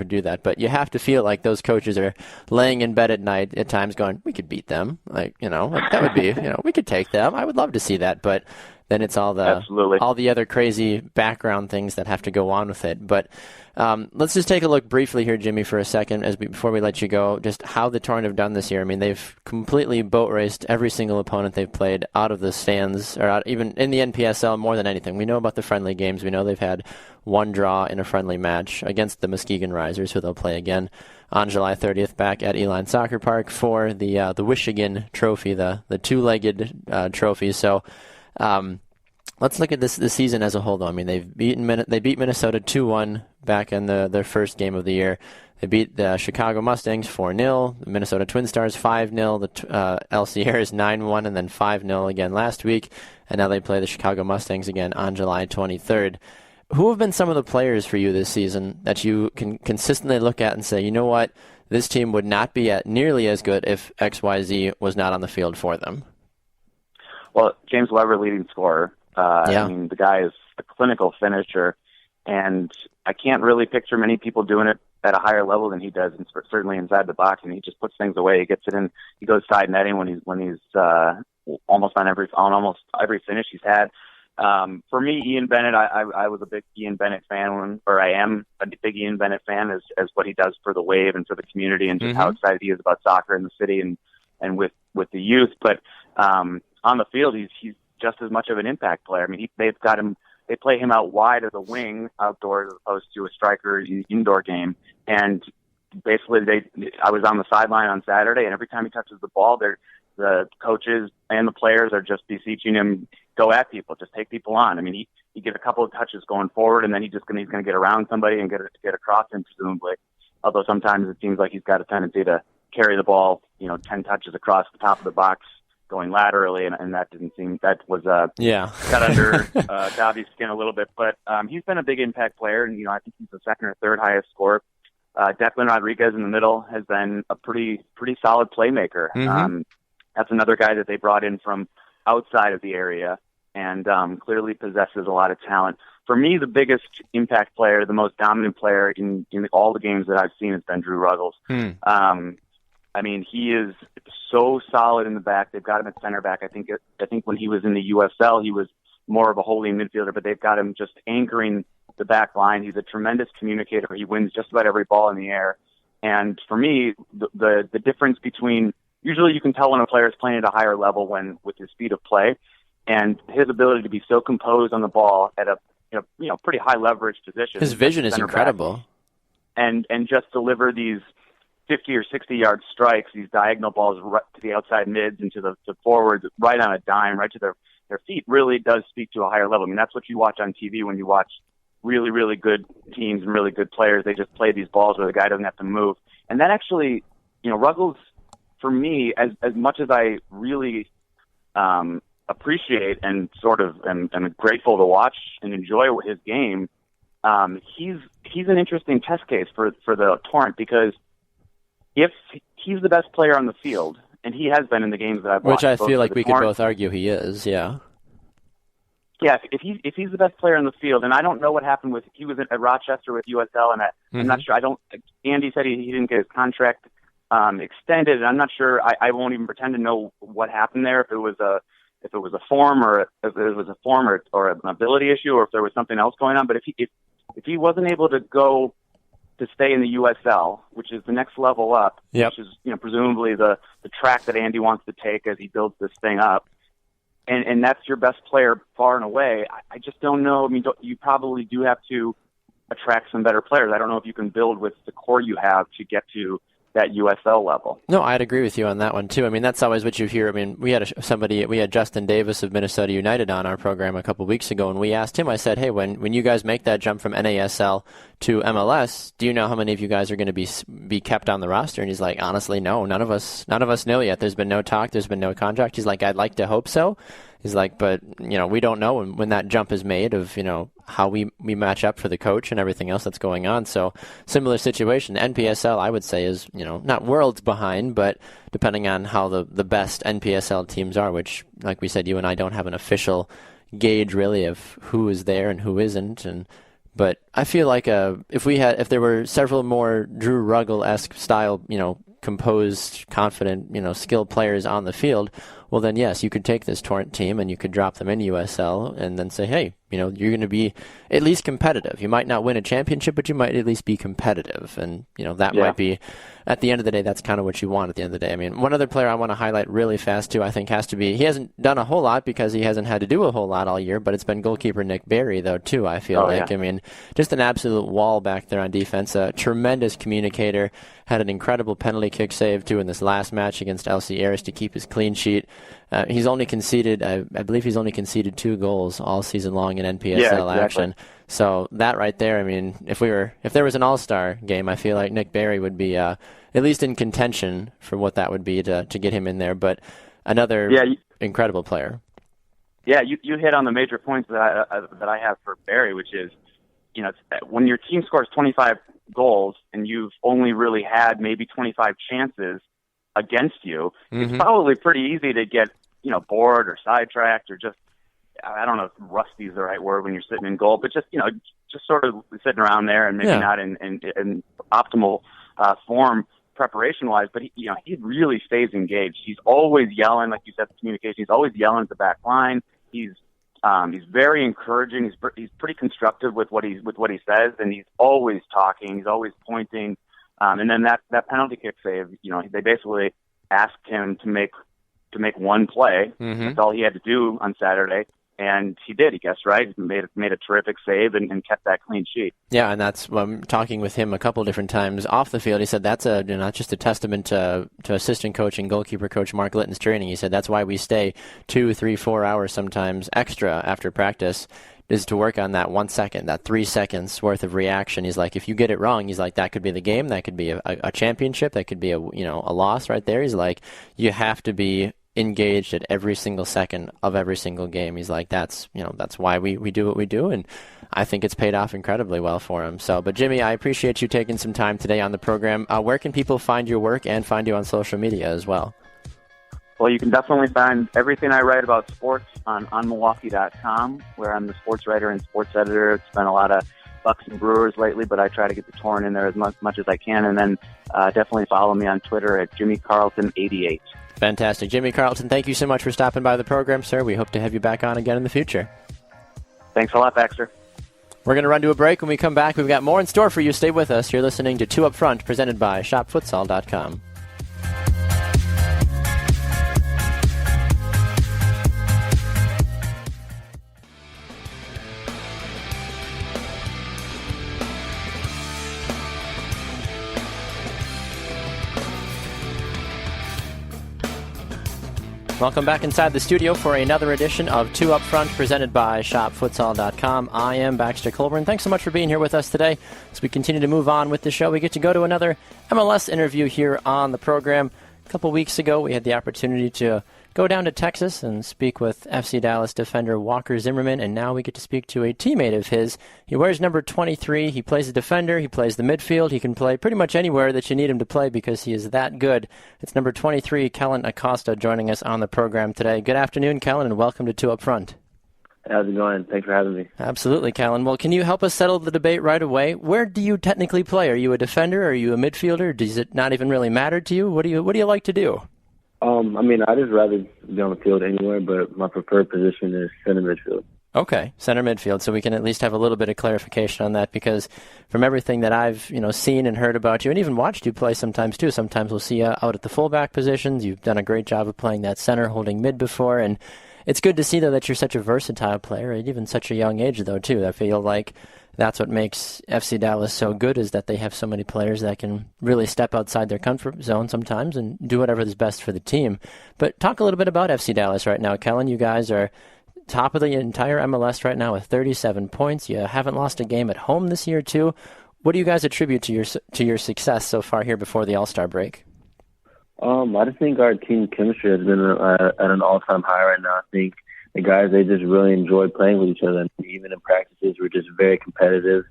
do that. But you have to feel like those coaches are laying in bed at night at times going, we could beat them, like that would be we could take them. I would love to see that, but then it's all the other crazy background things that have to go on with it. But let's just take a look briefly here, Jimmy, for a second, before we let you go, just how the Torrent have done this year. I mean, they've completely boat raced every single opponent they've played out of the stands, or out, even in the NPSL more than anything. We know about the friendly games. We know they've had one draw in a friendly match against the Muskegon Risers, who they'll play again on July 30th back at Eline Soccer Park for the Wishigan Trophy, the two-legged trophy. So let's look at this season as a whole, though. I mean, they beat Minnesota 2-1 back in their first game of the year. They beat the Chicago Mustangs 4-0, the Minnesota Twin Stars 5-0, the El Sierras 9-1, and then 5-0 again last week. And now they play the Chicago Mustangs again on July 23rd. Who have been some of the players for you this season that you can consistently look at and say, you know what, this team would not be nearly as good if XYZ was not on the field for them? Well, James Weber, leading scorer. Yeah. I mean, the guy is a clinical finisher, and I can't really picture many people doing it at a higher level than he does, and certainly inside the box. And he just puts things away. He gets it in. He goes side netting when he's almost on every finish he's had. For me, Ian Bennett, I was a big Ian Bennett fan, I am a big Ian Bennett fan as what he does for the Wave and for the community, and just how excited he is about soccer in the city and with the youth. But on the field, he's just as much of an impact player. I mean, they play him out wide as a wing outdoors as opposed to a striker indoor game. And basically, I was on the sideline on Saturday, and every time he touches the ball, the coaches and the players are just beseeching him, go at people, just take people on. I mean, he gets a couple of touches going forward, and then he's going to get around somebody and get across him, presumably. Although sometimes it seems like he's got a tendency to carry the ball, 10 touches across the top of the box, going laterally, and that didn't seem, that was got under Dobby's skin a little bit. But he's been a big impact player, and I think he's the second or third highest scorer. Declan Rodriguez in the middle has been a pretty solid playmaker. That's another guy that they brought in from outside of the area, and clearly possesses a lot of talent. For me, the biggest impact player, the most dominant player in all the games that I've seen has been Drew Ruggles. I mean, he is so solid in the back. They've got him at center back. I think when he was in the USL, he was more of a holding midfielder, but they've got him just anchoring the back line. He's a tremendous communicator. He wins just about every ball in the air. And for me, the difference between, usually you can tell when a player is playing at a higher level with his speed of play, and his ability to be so composed on the ball at a pretty high leverage position. His vision is incredible. And just deliver these 50 or 60-yard strikes, these diagonal balls right to the outside mids and to the forwards, right on a dime, right to their feet, really does speak to a higher level. I mean, that's what you watch on TV when you watch really, really good teams and really good players. They just play these balls where the guy doesn't have to move. And that actually, Ruggles, for me, as much as I really appreciate and sort of am grateful to watch and enjoy his game, he's an interesting test case for the Torrent, because if he's the best player on the field, and he has been in the games that I've watched, which I feel like we Torrent, could both argue he is, yeah. Yeah, if he's the best player on the field, and I don't know what happened he was at Rochester with USL, and I'm not sure. Andy said he didn't get his contract extended, and I'm not sure. I won't even pretend to know what happened there. If it was a form or an ability issue, or if there was something else going on. But if he wasn't able to go to stay in the USL, which is the next level up, which is presumably the track that Andy wants to take as he builds this thing up, and that's your best player far and away. I just don't know. I mean, you probably do have to attract some better players. I don't know if you can build with the core you have to get to that USL level. No, I'd agree with you on that one too. I mean, that's always what you hear. I mean, we had Justin Davis of Minnesota United on our program a couple weeks ago, and we asked him, I said, hey, when you guys make that jump from NASL to MLS, do you know how many of you guys are going to be kept on the roster? And he's like, honestly, no, none of us know yet. There's been no talk. There's been no contract. He's like, I'd like to hope so. He's like, but, we don't know when that jump is made of, how we match up for the coach and everything else that's going on. So similar situation. The NPSL, I would say, is, not worlds behind, but depending on how the best NPSL teams are, which, like we said, you and I don't have an official gauge really of who is there and who isn't. But I feel like if there were several more Drew Ruggel-esque style, composed, confident, skilled players on the field, well then yes, you could take this Torrent team and you could drop them in USL and then say, hey, you're going to be at least competitive. You might not win a championship, but you might at least be competitive. And, that might be, at the end of the day, that's kind of what you want at the end of the day. I mean, one other player I want to highlight really fast, too, I think has to be, he hasn't done a whole lot because he hasn't had to do a whole lot all year, but it's been goalkeeper Nick Berry, though, too, I feel like. Yeah. I mean, just an absolute wall back there on defense, a tremendous communicator, had an incredible penalty kick save, too, in this last match against LC Ayres to keep his clean sheet. He's only conceded, I believe he's only conceded 2 goals all season long in NPSL action. So that right there, I mean, if there was an all-star game, I feel like Nick Berry would be at least in contention for what that would be to get him in there. But another incredible player. Yeah, you hit on the major points that I have for Berry, which is, when your team scores 25 goals and you've only really had maybe 25 chances against you, it's probably pretty easy to get, bored or sidetracked or just, I don't know if rusty is the right word when you're sitting in goal, but just sort of sitting around there and maybe not in optimal form preparation-wise, but he really stays engaged. He's always yelling, like you said, the communication. He's always yelling at the back line. He's very encouraging. He's pretty constructive with what he says, and he's always talking. He's always pointing. And then that penalty kick save, they basically asked him to make one play. That's all he had to do on Saturday. And he did, he guessed right. He made a terrific save and kept that clean sheet. Yeah, and that's talking with him a couple different times off the field. He said that's not just a testament to assistant coach and goalkeeper coach Mark Litton's training. He said that's why we stay 2, 3, 4 hours sometimes extra after practice, is to work on that 1 second, that 3 seconds worth of reaction. He's like, if you get it wrong, he's like, that could be the game, that could be a championship, that could be a loss right there. He's like, you have to be engaged at every single second of every single game. He's like, that's why we do what we do, and I think it's paid off incredibly well for him. So, but Jimmy, I appreciate you taking some time today on the program. Where can people find your work and find you on social media as well? Well, you can definitely find everything I write about sports on OnMilwaukee.com, where I'm the sports writer and sports editor. It's been a lot of Bucks and Brewers lately, but I try to get the Torrent in there as much as I can. And then definitely follow me on Twitter at JimmyCarlton88. Fantastic. Jimmy Carlton, thank you so much for stopping by the program, sir. We hope to have you back on again in the future. Thanks a lot, Baxter. We're going to run to a break. When we come back, we've got more in store for you. Stay with us. You're listening to 2 Up Front, presented by ShopFutsal.com. Welcome back inside the studio for another edition of 2 Up Front, presented by ShopFutsal.com. I am Baxter Colburn. Thanks so much for being here with us today. As we continue to move on with the show, we get to go to another MLS interview here on the program. A couple weeks ago, we had the opportunity to go down to Texas and speak with FC Dallas defender Walker Zimmerman, and now we get to speak to a teammate of his. He wears number 23. He plays the defender. He plays the midfield. He can play pretty much anywhere that you need him to play because he is that good. It's number 23, Kellyn Acosta, joining us on the program today. Good afternoon, Kellyn, and welcome to 2 Up Front. How's it going? Thanks for having me. Absolutely, Kellyn. Well, can you help us settle the debate right away? Where do you technically play? Are you a defender? Are you a midfielder? Does it not even really matter to you? What do you like to do? I just rather be on the field anywhere, but my preferred position is center midfield. Okay, center midfield. So we can at least have a little bit of clarification on that, because from everything that I've seen and heard about you, and even watched you play sometimes too. Sometimes we'll see you out at the fullback positions. You've done a great job of playing that center, holding mid before, and It's good to see, though, that you're such a versatile player at even such a young age, though, too. I feel like that's what makes FC Dallas so good, is that they have so many players that can really step outside their comfort zone sometimes and do whatever is best for the team. But talk a little bit about FC Dallas right now. Kellyn, you guys are top of the entire MLS right now with 37 points. You haven't lost a game at home this year, too. What do you guys attribute to your success so far here before the All-Star break? I just think our team chemistry has been at an all-time high right now. I think the guys, they just really enjoy playing with each other. And even in practices, we're just very competitive.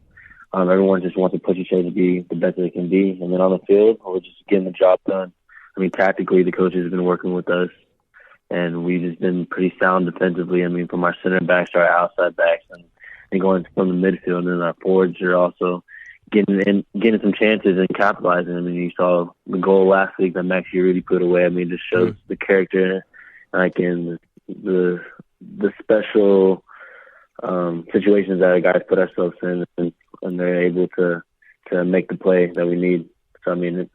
Everyone just wants to push each other to be the best they can be. And then on the field, we're just getting the job done. I mean, tactically, the coaches have been working with us, and we've just been pretty sound defensively. I mean, from our center backs to our outside backs, and going from the midfield, and then our forwards are also getting some chances and capitalizing. I mean, you saw the goal last week that Maxi really put away. I mean, it just shows the character, like in the special situations that our guys put ourselves in, and they're able to make the play that we need. So, I mean,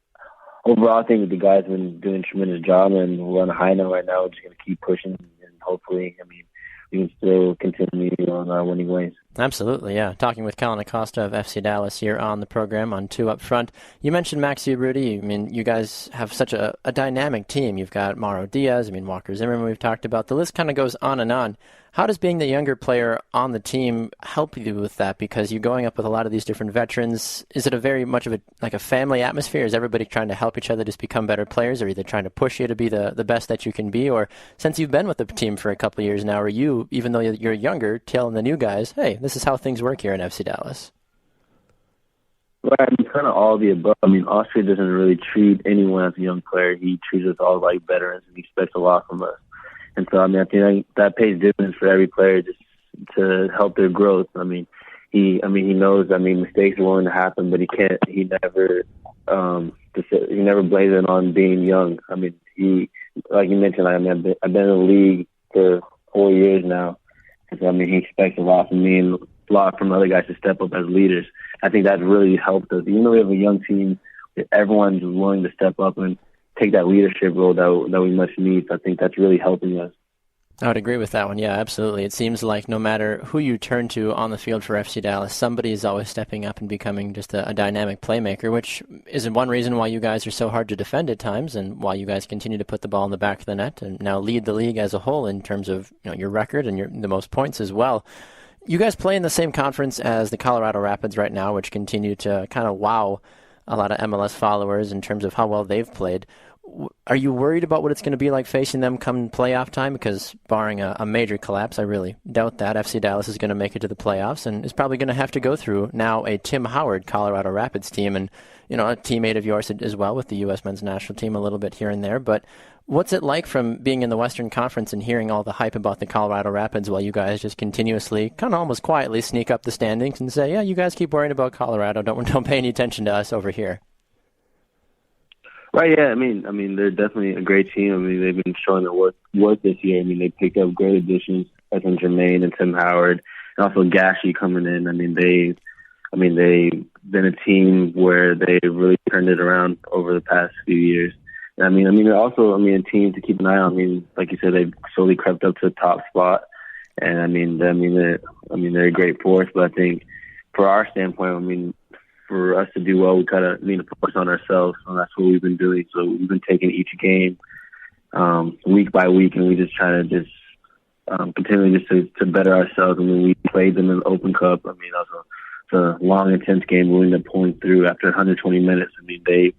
overall, I think the guys have been doing a tremendous job, and we're on a high note right now. We're just going to keep pushing, and hopefully, I mean, we can still continue on our winning ways. Absolutely, yeah. Talking with Kellyn Acosta of FC Dallas here on the program on Two Up Front. You mentioned Maxi Urruti. I mean, you guys have such a dynamic team. You've got Mauro Diaz, Walker Zimmerman we've talked about. The list kind of goes on and on. How does being the younger player on the team help you with that? Because you're going up with a lot of these different veterans. Is it a very much of a family atmosphere? Is everybody trying to help each other just become better players, or either trying to push you to be the best that you can be? Or since you've been with the team for a couple of years now, are you, even though you're younger, telling the new guys, hey, this is how things work here in FC Dallas? Well, I mean, kind of all of the above. I mean, Austria doesn't really treat anyone as a young player. He treats us all like veterans, and he expects a lot from us. And so, I mean, I think that pays dividends for every player just to help their growth. I mean, he knows, mistakes are going to happen, but he never blames it on being young. I mean, like you mentioned, I've been in the league for 4 years now. And so, I mean, he expects a lot from me and a lot from other guys to step up as leaders. I think that's really helped us. Even though we have a young team, everyone's willing to step up and take that leadership role that we much need. So I think that's really helping us. I would agree with that one. Yeah, absolutely. It seems like no matter who you turn to on the field for FC Dallas, somebody is always stepping up and becoming just a dynamic playmaker, which is one reason why you guys are so hard to defend at times, and why you guys continue to put the ball in the back of the net and now lead the league as a whole in terms of your record and the most points as well. You guys play in the same conference as the Colorado Rapids right now, which continue to kind of wow a lot of MLS followers in terms of how well they've played. Are you worried about what it's going to be like facing them come playoff time? Because barring a major collapse, I really doubt that FC Dallas is going to make it to the playoffs, and is probably going to have to go through now a Tim Howard Colorado Rapids team, and a teammate of yours as well with the U.S. men's national team a little bit here and there. But what's it like from being in the Western Conference and hearing all the hype about the Colorado Rapids while you guys just continuously, kind of almost quietly, sneak up the standings and say, yeah, you guys keep worrying about Colorado, don't pay any attention to us over here? Right, yeah. I mean, they're definitely a great team. I mean, they've been showing their work this year. I mean, they picked up great additions, as in Jermaine and Tim Howard, and also Gashi coming in. I mean, they've been a team where they really turned it around over the past few years. And I mean, they're also a team to keep an eye on. I mean, like you said, they've slowly crept up to the top spot, and they're a great force. But I think, for our standpoint, for us to do well, we kind of need to focus on ourselves, and that's what we've been doing. So we've been taking each game week by week, and we just try to continually to better ourselves. I mean, we played them in the Open Cup. I mean, it's a long, intense game. We ended up pulling through after 120 minutes. I mean, they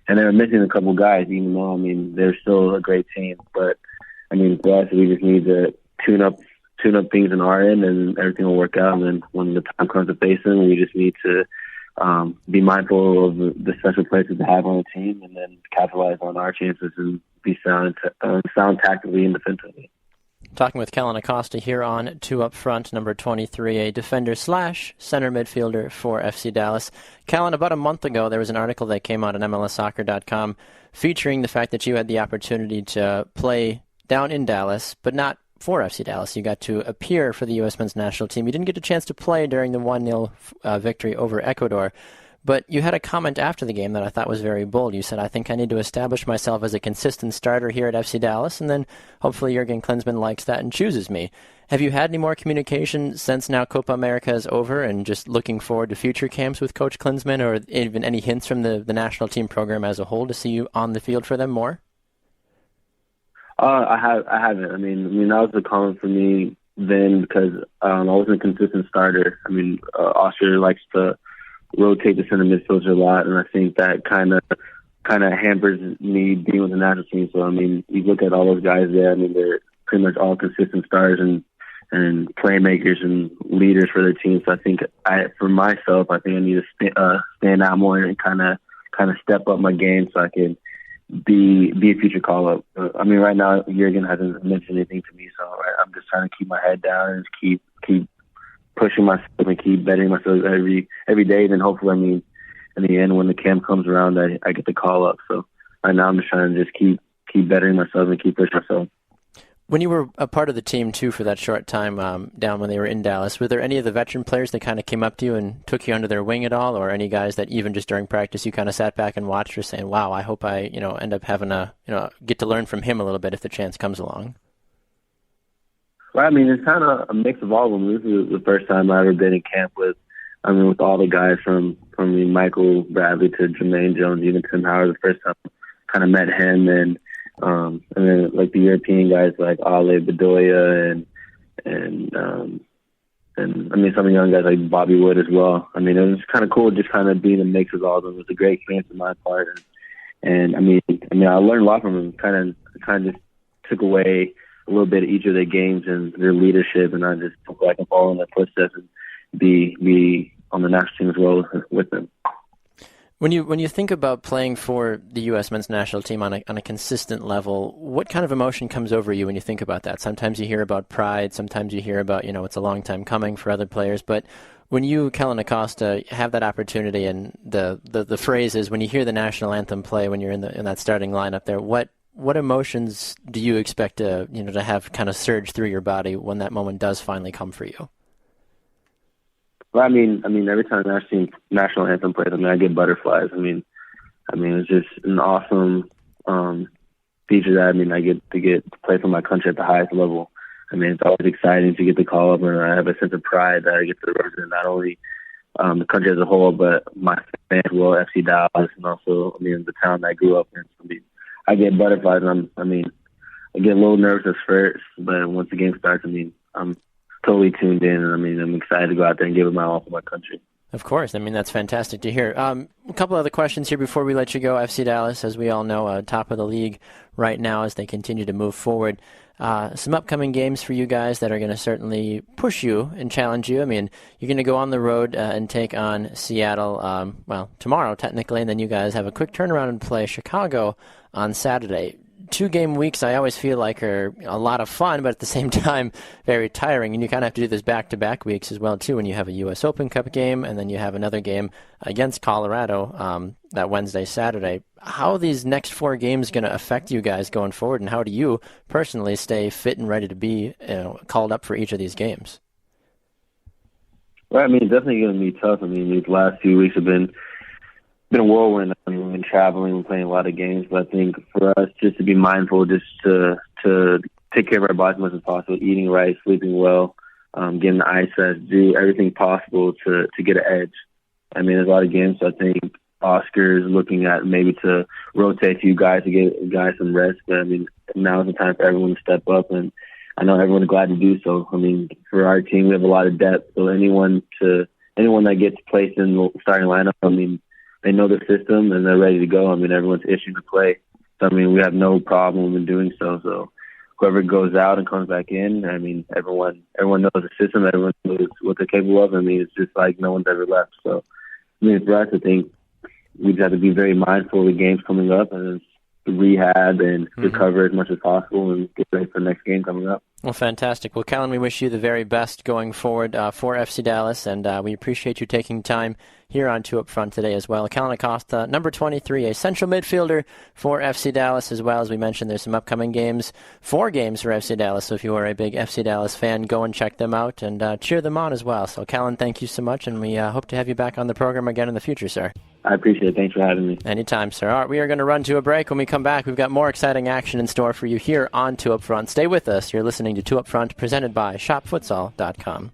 were missing a couple guys, even though they're still a great team. But for us, we just need to tune up things on our end, and everything will work out. And then when the time comes to face them, we just need to be mindful of the special places to have on the team, and then capitalize on our chances and be sound tactically and defensively. Talking with Kellyn Acosta here on Two Up Front, number 23, a defender / center midfielder for FC Dallas. Kellyn, about a month ago, there was an article that came out on MLSsoccer.com featuring the fact that you had the opportunity to play down in Dallas, but not for FC Dallas. You got to appear for the U.S. men's national team. You didn't get a chance to play during the 1-0 victory over Ecuador. But you had a comment after the game that I thought was very bold. You said, I think I need to establish myself as a consistent starter here at FC Dallas, and then hopefully Jurgen Klinsmann likes that and chooses me. Have you had any more communication since now Copa America is over and just looking forward to future camps with Coach Klinsmann, or even any hints from the national team program as a whole to see you on the field for them more? I haven't. I mean, that was a comment for me then because I wasn't a consistent starter. I mean, Austria likes to rotate the center midfielders a lot, and I think that kind of hampers me being with the national team. So, I mean, you look at all those guys there, I mean, they're pretty much all consistent starters and playmakers and leaders for their team. So I think for myself, I think I need to stand out more and kind of step up my game so I can be a future call-up. I mean, right now, Jurgen hasn't mentioned anything to me, so I'm just trying to keep my head down and keep pushing myself and keep bettering myself every day. Then hopefully, I mean, in the end, when the camp comes around, I get the call-up. So right now, I'm just trying to just keep bettering myself and keep pushing myself. When you were a part of the team, too, for that short time down when they were in Dallas, were there any of the veteran players that kind of came up to you and took you under their wing at all, or any guys that even just during practice you kind of sat back and watched or saying, wow, I hope I end up having get to learn from him a little bit if the chance comes along? Well, I mean, it's kind of a mix of all of them. This is the first time I've ever been in camp with all the guys from Michael Bradley to Jermaine Jones, even Tim Howard. The first time I kind of met him, and then like the European guys like Ale Bedoya and I mean some of the young guys like Bobby Wood as well. I mean, it was kind of cool just kind of being a mix of all of them. It was a great experience on my part, and I mean I learned a lot from them. Kind of just took away a little bit of each of their games and their leadership, and I just hope I can follow in their footsteps and be on the national team as well with them. When you think about playing for the U.S. men's national team on a consistent level, what kind of emotion comes over you when you think about that? Sometimes you hear about pride, sometimes you hear about, it's a long time coming for other players, but when you, Kellyn Acosta, have that opportunity, and the phrase is when you hear the national anthem play when you're in that starting lineup there, what emotions do you expect to have kind of surge through your body when that moment does finally come for you? Well, I mean, every time the national anthem plays, I get butterflies. I mean, it's just an awesome feature that I get to play for my country at the highest level. I mean, it's always exciting to get the call up, and I have a sense of pride that I get to represent not only the country as a whole, but my fans as well, FC Dallas, and also the town that I grew up in. I mean, I get butterflies, and I get a little nervous at first, but once the game starts, I'm totally tuned in, and I'm excited to go out there and give it my all for my country. Of course. That's fantastic to hear. A couple other questions here before we let you go. FC Dallas, as we all know, top of the league right now as they continue to move forward. Some upcoming games for you guys that are going to certainly push you and challenge you. You're going to go on the road and take on Seattle, tomorrow technically, and then you guys have a quick turnaround and play Chicago on Saturday. 2-game weeks I always feel like are a lot of fun, but at the same time very tiring, and you kind of have to do this back-to-back weeks as well too when you have a U.S. Open Cup game and then you have another game against Colorado that Wednesday, Saturday. How are these next 4 games going to affect you guys going forward, and how do you personally stay fit and ready to be called up for each of these games? Well, it's definitely going to be tough. These last few weeks have been a whirlwind. We've been traveling and playing a lot of games, but I think for us just to be mindful, just to take care of our bodies as much as possible, eating right, sleeping well, getting the ice rest, do everything possible to get an edge. There's a lot of games, so I think Oscar is looking at maybe to rotate a few guys to get guys some rest, but now is the time for everyone to step up, and I know everyone's glad to do so. For our team, we have a lot of depth, so anyone that gets placed in the starting lineup, they know the system and they're ready to go. Everyone's itching to play. So, we have no problem in doing so. So, whoever goes out and comes back in, everyone knows the system. Everyone knows what they're capable of. It's just like no one's ever left. So, for us, I think we just have to be very mindful of the games coming up and rehab and recover as much as possible and get ready for the next game coming up. Well, fantastic. Well, Kellyn, we wish you the very best going forward for FC Dallas, and we appreciate you taking time here on Two Up Front today as well. Kellyn Acosta, number 23, a central midfielder for FC Dallas as well. As we mentioned, there's some upcoming games, 4 games for FC Dallas, so if you are a big FC Dallas fan, go and check them out and cheer them on as well. So, Kellyn, thank you so much, and we hope to have you back on the program again in the future, sir. I appreciate it. Thanks for having me. Anytime, sir. All right, we are going to run to a break. When we come back, we've got more exciting action in store for you here on Two Up Front. Stay with us. You're listening to Two Up Front, presented by ShopFutsal.com.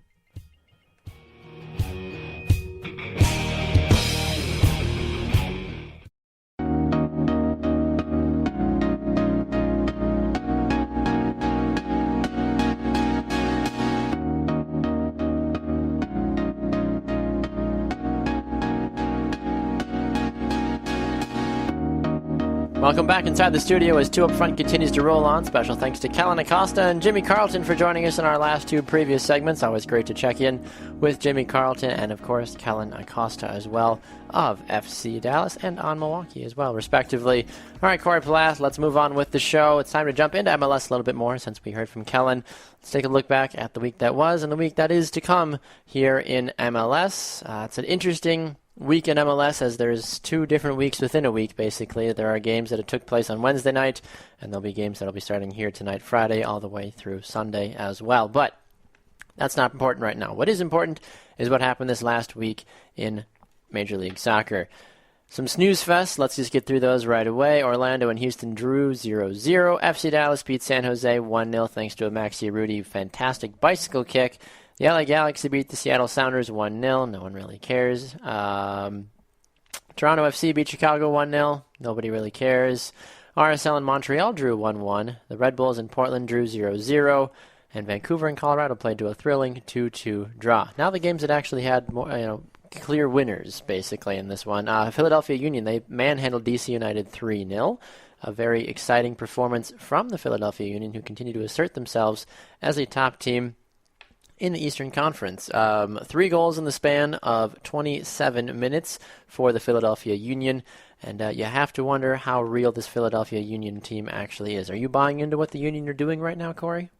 Welcome back inside the studio as Two Up Front continues to roll on. Special thanks to Kellyn Acosta and Jimmy Carlton for joining us in our last 2 previous segments. Always great to check in with Jimmy Carlton and, of course, Kellyn Acosta as well of FC Dallas and OnMilwaukee as well, respectively. All right, Corey Plath, let's move on with the show. It's time to jump into MLS a little bit more since we heard from Kellyn. Let's take a look back at the week that was and the week that is to come here in MLS. It's an interesting week in MLS, as there's 2 different weeks within a week, basically. There are games that took place on Wednesday night, and there'll be games that'll be starting here tonight, Friday, all the way through Sunday as well. But that's not important right now. What is important is what happened this last week in Major League Soccer. Some snooze fest. Let's just get through those right away. Orlando and Houston drew 0-0. FC Dallas beat San Jose 1-0 thanks to a Maxi Urruti fantastic bicycle kick. The LA Galaxy beat the Seattle Sounders 1-0. No one really cares. Toronto FC beat Chicago 1-0. Nobody really cares. RSL and Montreal drew 1-1. The Red Bulls in Portland drew 0-0. And Vancouver and Colorado played to a thrilling 2-2 draw. Now the games that actually had more, clear winners, basically, in this one. Philadelphia Union, they manhandled DC United 3-0. A very exciting performance from the Philadelphia Union, who continue to assert themselves as a top team in the Eastern Conference. 3 goals in the span of 27 minutes for the Philadelphia Union. And you have to wonder how real this Philadelphia Union team actually is. Are you buying into what the Union are doing right now, Corey?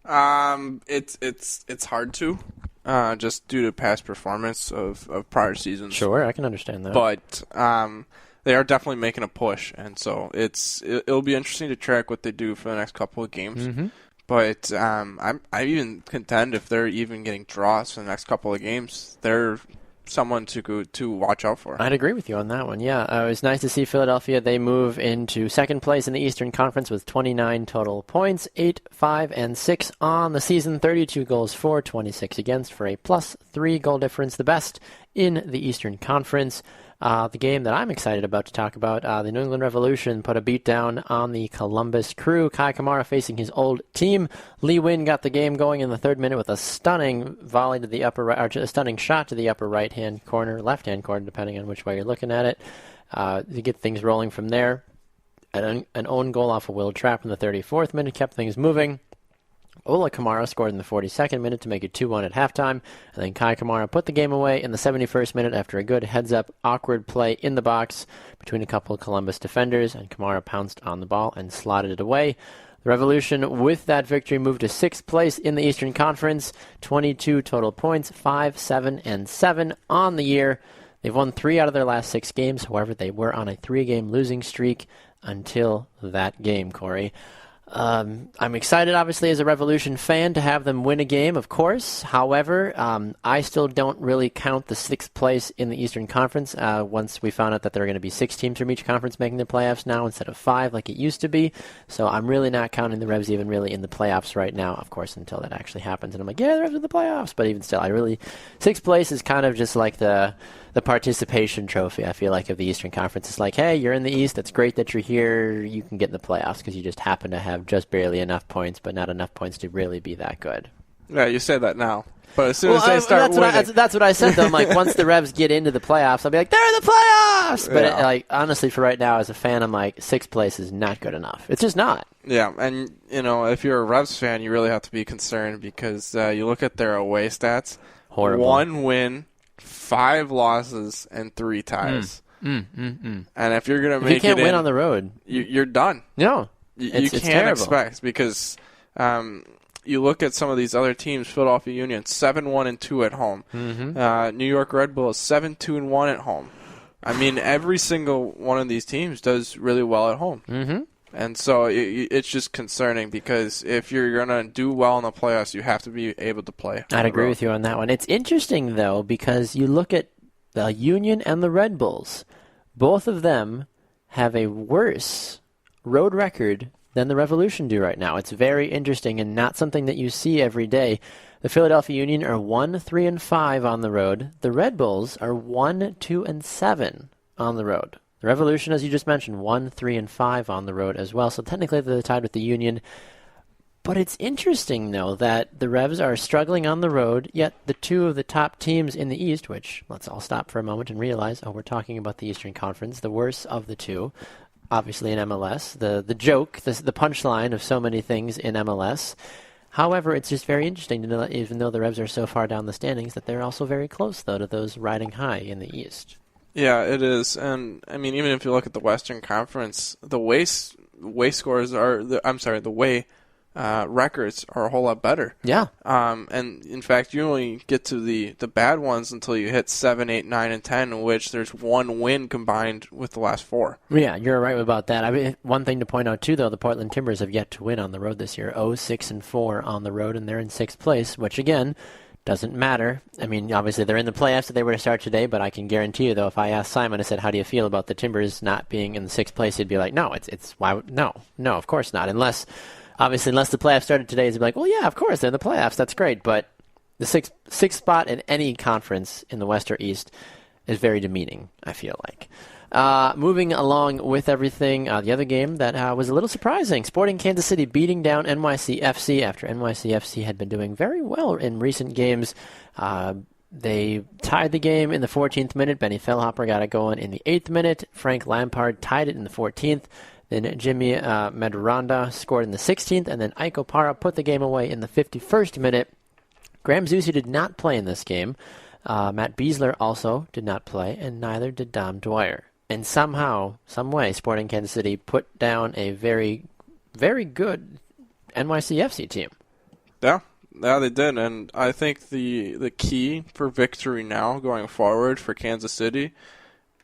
It's hard to, just due to past performance of prior seasons. Sure, I can understand that. But they are definitely making a push, and so it'll be interesting to track what they do for the next couple of games. Mm-hmm. But I even contend if they're even getting draws for the next couple of games, they're someone to watch out for. I'd agree with you on that one, yeah. It was nice to see Philadelphia. They move into second place in the Eastern Conference with 29 total points, 8, 5, and 6 on the season, 32 goals for, 26 against, for a +3 goal difference, the best in the Eastern Conference. The game that I'm excited about to talk about, the New England Revolution put a beat down on the Columbus Crew. Kai Kamara facing his old team. Lee Win got the game going in the 3rd minute with a stunning volley to the upper right, or a stunning shot to the upper right-hand corner, left-hand corner, depending on which way you're looking at it, to get things rolling from there. An own goal off a Will Trapp in the 34th minute kept things moving. Ola Kamara scored in the 42nd minute to make it 2-1 at halftime, and then Kai Kamara put the game away in the 71st minute after a good heads-up, awkward play in the box between a couple of Columbus defenders, and Kamara pounced on the ball and slotted it away. The Revolution, with that victory, moved to 6th place in the Eastern Conference, 22 total points, 5, 7, and 7 on the year. They've won 3 out of their last 6 games. However, they were on a 3-game losing streak until that game, Corey. I'm excited, obviously, as a Revolution fan, to have them win a game, of course. However, I still don't really count the 6th place in the Eastern Conference once we found out that there are going to be 6 teams from each conference making the playoffs now instead of 5 like it used to be. So I'm really not counting the Revs even really in the playoffs right now, of course, until that actually happens. And I'm like, yeah, the Revs are in the playoffs. But even still, 6th place is kind of just like the participation trophy, I feel like, of the Eastern Conference. It's like, hey, you're in the East. It's great that you're here. You can get in the playoffs because you just happen to have just barely enough points, but not enough points to really be that good. Yeah, you say that now. But as soon as they start winning... That's what I said, though. I'm like, once the Revs get into the playoffs, I'll be like, they're in the playoffs! But, honestly, for right now, as a fan, I'm like, 6th place is not good enough. It's just not. Yeah, and, if you're a Revs fan, you really have to be concerned because you look at their away stats. Horrible. 1 win, 5 losses, and 3 ties. And if you're going to make it, you can't win on the road, you're done. No, you can't terrible. expect because you look at some of these other teams, Philadelphia Union 7-1-2 at home. New York Red Bulls 7-2-1 at home. I mean, every single one of these teams does really well at home. And so it's just concerning because if you're going to do well in the playoffs, you have to be able to play. I'd agree with you on that one. It's interesting, though, because you look at the Union and the Red Bulls. Both of them have a worse road record than the Revolution do right now. It's very interesting and not something that you see every day. The Philadelphia Union are 1-3-5 on the road. The Red Bulls are 1-2-7 on the road. The Revolution, as you just mentioned, 1-3-5 on the road as well. So technically they're tied with the Union. But it's interesting, though, that the Revs are struggling on the road, yet the two of the top teams in the East, which let's all stop for a moment and realize, we're talking about the Eastern Conference, the worst of the two, obviously in MLS, the joke, the punchline of so many things in MLS. However, it's just very interesting to know that even though the Revs are so far down the standings, that they're also very close, though, to those riding high in the East. Yeah, it is. And, I mean, even if you look at the Western Conference, the way scores are, the way records are a whole lot better. Yeah. And, in fact, you only get to the bad ones until you hit 7, 8, 9, and 10, in which there's one win combined with the last 4. Yeah, you're right about that. I mean, one thing to point out, too, though, the Portland Timbers have yet to win on the road this year. 0-6-4 on the road, and they're in 6th place, which, again, doesn't matter. I mean, obviously they're in the playoffs if they were to start today, but I can guarantee you, though, if I asked Simon, I said, how do you feel about the Timbers not being in the 6th place, he'd be like, no, no, of course not. Unless the playoffs started today, he'd be like, well, yeah, of course, they're in the playoffs, that's great. But the sixth spot in any conference in the West or East is very demeaning, I feel like. Moving along with everything, the other game that was a little surprising, Sporting Kansas City beating down NYCFC after NYCFC had been doing very well in recent games. They tied the game in the 14th minute. Benny Fellhopper got it going in the 8th minute. Frank Lampard tied it in the 14th. Then Jimmy Medranda scored in the 16th, and then Ike Opara put the game away in the 51st minute. Graham Zusi did not play in this game. Matt Beasler also did not play, and neither did Dom Dwyer. And somehow, some way, Sporting Kansas City put down a very, very good NYCFC team. Yeah, they did. And I think the key for victory now going forward for Kansas City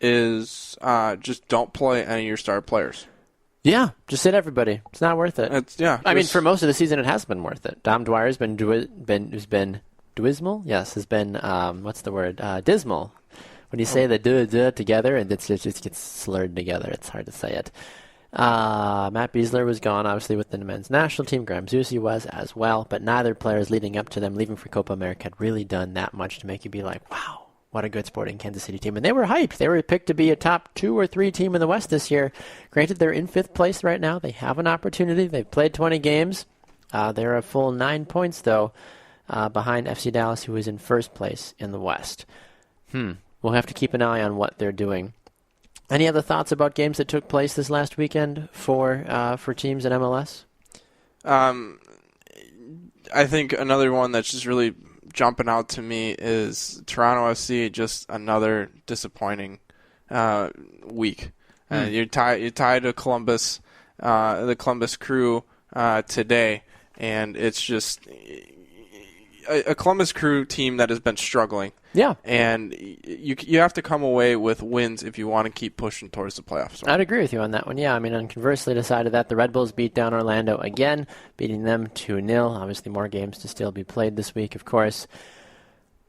is just don't play any of your star players. Yeah, just sit everybody. It's not worth it. I mean, for most of the season, it has been worth it. Dom Dwyer has been dismal. Yes, has been what's the word? Dismal. When you say the duh together, and it just gets slurred together. It's hard to say it. Matt Beasler was gone, obviously, with the men's national team. Graham Zusi was as well, but neither players leading up to them leaving for Copa America had really done that much to make you be like, wow, what a good Sporting Kansas City team. And they were hyped. They were picked to be a top 2 or 3 team in the West this year. Granted, they're in 5th place right now. They have an opportunity. They've played 20 games. They're a full 9 points, though, behind FC Dallas, who is in 1st place in the West. We'll have to keep an eye on what they're doing. Any other thoughts about games that took place this last weekend for teams in MLS? I think another one that's just really jumping out to me is Toronto FC. Just another disappointing week. You're tied to Columbus, the Columbus Crew today, and it's just a Columbus Crew team that has been struggling. Yeah. And you have to come away with wins if you want to keep pushing towards the playoffs. I'd agree with you on that one. Yeah, I mean, on conversely decided that the Red Bulls beat down Orlando again, beating them 2-0. Obviously, more games to still be played this week, of course.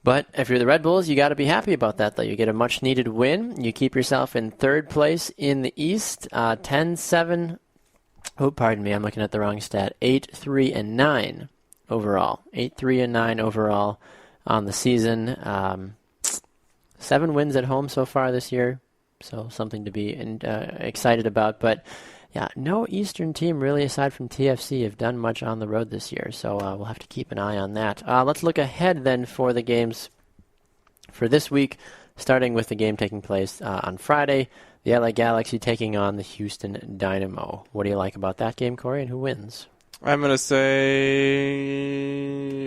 But if you're the Red Bulls, you got to be happy about that, though. You get a much-needed win. You keep yourself in 3rd place in the East, 10-7. Oh, pardon me, I'm looking at the wrong stat. 8-3-9 overall. 8-3-9 overall on the season. 7 wins at home so far this year, so something to be excited about. But yeah, no Eastern team really, aside from TFC, have done much on the road this year, so we'll have to keep an eye on that. Let's look ahead then for the games for this week, starting with the game taking place on Friday, the LA Galaxy taking on the Houston Dynamo. What do you like about that game, Corey, and who wins? I'm going to say,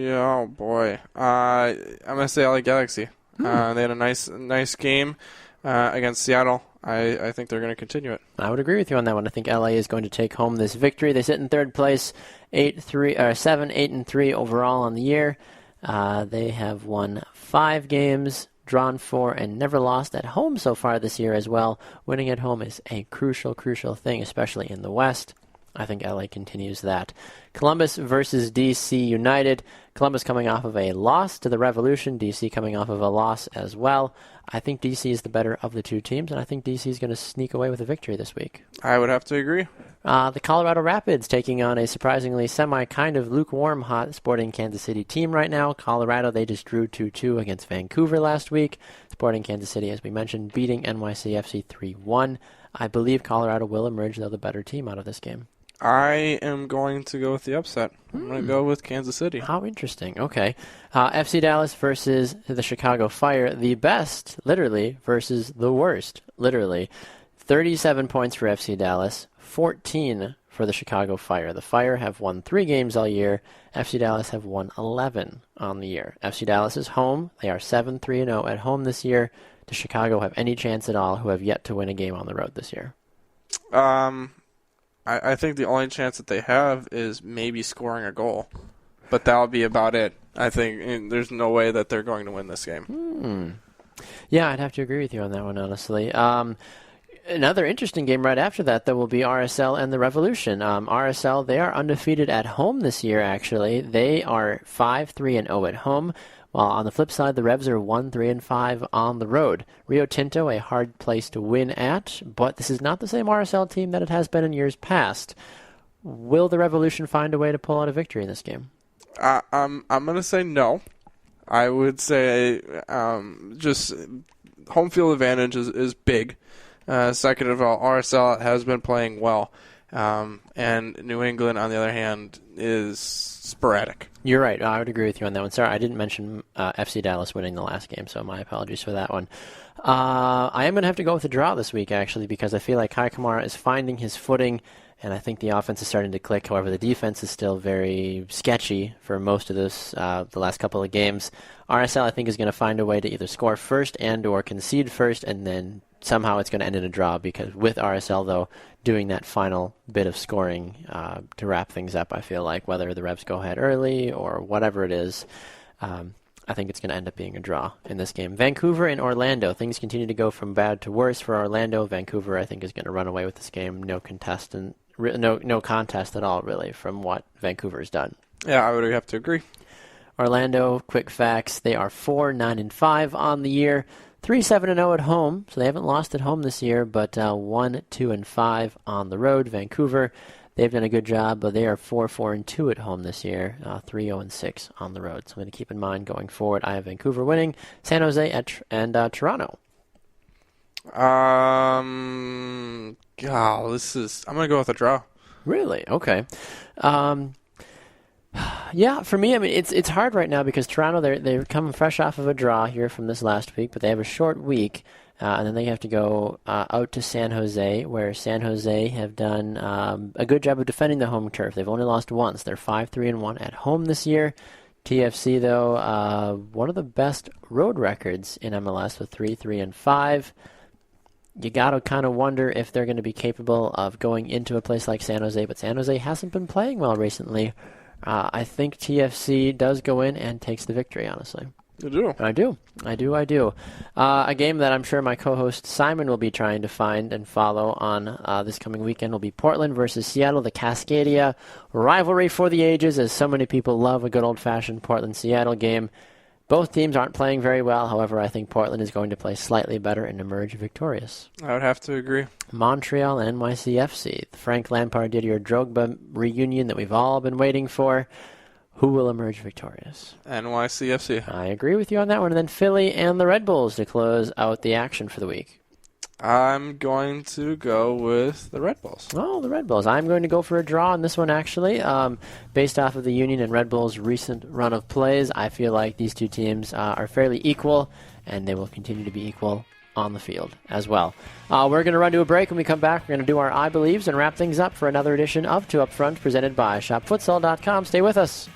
oh boy, I'm going to say LA Galaxy. They had a nice game against Seattle I think they're going to continue it. I would agree with you on that one. I think LA is going to take home this victory. They sit in third place, 7-8-3 overall on the year. They have won 5 games, drawn 4, and never lost at home so far this year as well. Winning at home is a crucial thing, especially in the West. I think LA continues that. Columbus versus DC United. Columbus coming off of a loss to the Revolution. DC coming off of a loss as well. I think DC is the better of the two teams, and I think DC is going to sneak away with a victory this week. I would have to agree. The Colorado Rapids taking on a surprisingly kind of lukewarm hot Sporting Kansas City team right now. Colorado, they just drew 2-2 against Vancouver last week. Sporting Kansas City, as we mentioned, beating NYCFC 3-1. I believe Colorado will emerge, though, the better team out of this game. I am going to go with the upset. I'm going to go with Kansas City. How interesting. Okay. FC Dallas versus the Chicago Fire. The best, literally, versus the worst, literally. 37 points for FC Dallas, 14 for the Chicago Fire. The Fire have won 3 games all year. FC Dallas have won 11 on the year. FC Dallas is home. They are 7-3-0 at home this year. Does Chicago have any chance at all, who have yet to win a game on the road this year? I think the only chance that they have is maybe scoring a goal. But that'll be about it. I think there's no way that they're going to win this game. Yeah, I'd have to agree with you on that one, honestly. Another interesting game right after that, though, will be RSL and the Revolution. RSL, they are undefeated at home this year, actually. They are 5-3-0 at home. While on the flip side, the Revs are 1-3-5 on the road. Rio Tinto, a hard place to win at, but this is not the same RSL team that it has been in years past. Will the Revolution find a way to pull out a victory in this game? I'm going to say no. I would say just home field advantage is big. Second of all, RSL has been playing well. And New England, on the other hand, is sporadic. You're right. I would agree with you on that one. Sorry, I didn't mention FC Dallas winning the last game, so my apologies for that one. I am going to have to go with a draw this week, actually, because I feel like Kai Kamara is finding his footing, and I think the offense is starting to click. However, the defense is still very sketchy for most of this, the last couple of games. RSL, I think, is going to find a way to either score first and or concede first, and then somehow it's going to end in a draw, because with RSL, though, doing that final bit of scoring to wrap things up, I feel like, whether the Revs go ahead early or whatever it is, I think it's going to end up being a draw in this game. Vancouver and Orlando. Things continue to go from bad to worse for Orlando. Vancouver, I think, is going to run away with this game. No contest at all, really, from what Vancouver's done. Yeah, I would have to agree. Orlando, quick facts, they are 4-9-5 on the year. 3-7-0 at home, so they haven't lost at home this year, but 1-2-5 on the road. Vancouver, they've done a good job, but they are 4-4-2 at home this year, 3-0-6 on the road. So I'm going to keep in mind going forward. I have Vancouver winning, San Jose and Toronto. I'm going to go with a draw. Really? Okay. Yeah, for me, I mean, it's hard right now because Toronto, they're coming fresh off of a draw here from this last week, but they have a short week, and then they have to go out to San Jose, where San Jose have done a good job of defending the home turf. They've only lost once. They're 5-3-1 at home this year. TFC, though, one of the best road records in MLS with 3-3-5. You got to kind of wonder if they're going to be capable of going into a place like San Jose, but San Jose hasn't been playing well recently. I think TFC does go in and takes the victory, honestly. You do? I do. A game that I'm sure my co-host Simon will be trying to find and follow on this coming weekend will be Portland versus Seattle, the Cascadia rivalry for the ages, as so many people love a good old-fashioned Portland-Seattle game. Both teams aren't playing very well. However, I think Portland is going to play slightly better and emerge victorious. I would have to agree. Montreal and NYCFC. The Frank Lampard-Didier Drogba reunion that we've all been waiting for. Who will emerge victorious? NYCFC. I agree with you on that one. And then Philly and the Red Bulls to close out the action for the week. I'm going to go with the Red Bulls. Oh, the Red Bulls. I'm going to go for a draw on this one, actually. Based off of the Union and Red Bulls' recent run of plays, I feel like these two teams are fairly equal, and they will continue to be equal on the field as well. We're going to run to a break. When we come back, we're going to do our I Believes and wrap things up for another edition of Two Up Front, presented by ShopFutsal.com. Stay with us.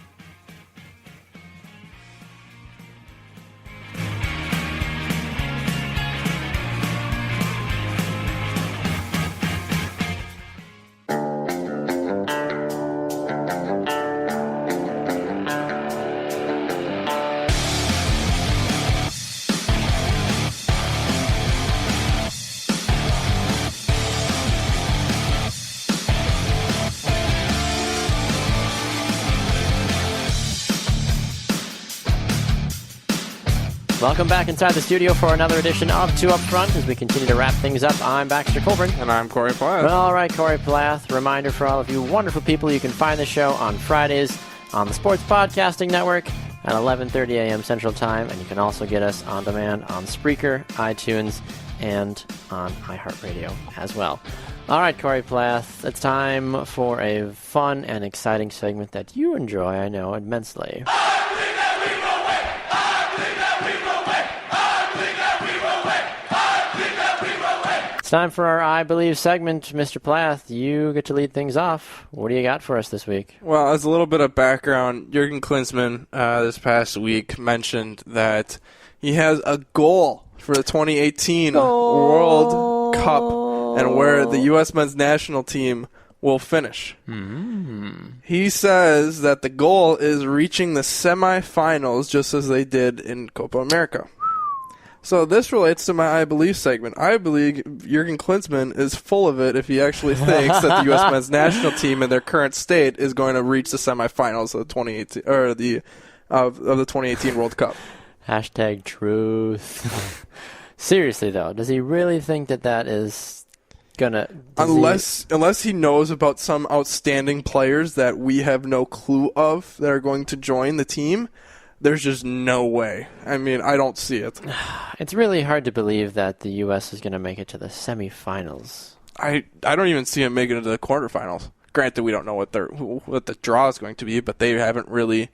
Welcome back inside the studio for another edition of Two Up Front as we continue to wrap things up. I'm Baxter Colburn. And I'm Corey Plath. All right, Corey Plath. Reminder for all of you wonderful people, you can find the show on Fridays on the Sports Podcasting Network at 11:30 a.m. Central Time, and you can also get us on demand on Spreaker, iTunes, and on iHeartRadio as well. All right, Corey Plath, it's time for a fun and exciting segment that you enjoy, I know, immensely. It's time for our I Believe segment. Mr. Plath, you get to lead things off. What do you got for us this week? Well, as a little bit of background, Jurgen Klinsmann this past week mentioned that he has a goal for the 2018 World Cup and where the U.S. men's national team will finish. He says that the goal is reaching the semifinals just as they did in Copa America. So this relates to my I Believe segment. I believe Jurgen Klinsmann is full of it if he actually thinks that the U.S. men's national team in their current state is going to reach the semifinals of the 2018 or the 2018 World Cup. Hashtag truth. Seriously though, does he really think that is gonna? Unless he knows about some outstanding players that we have no clue of that are going to join the team. There's just no way. I mean, I don't see it. It's really hard to believe that the U.S. is going to make it to the semifinals. I don't even see them making it to the quarterfinals. Granted, we don't know what the draw is going to be, but they haven't really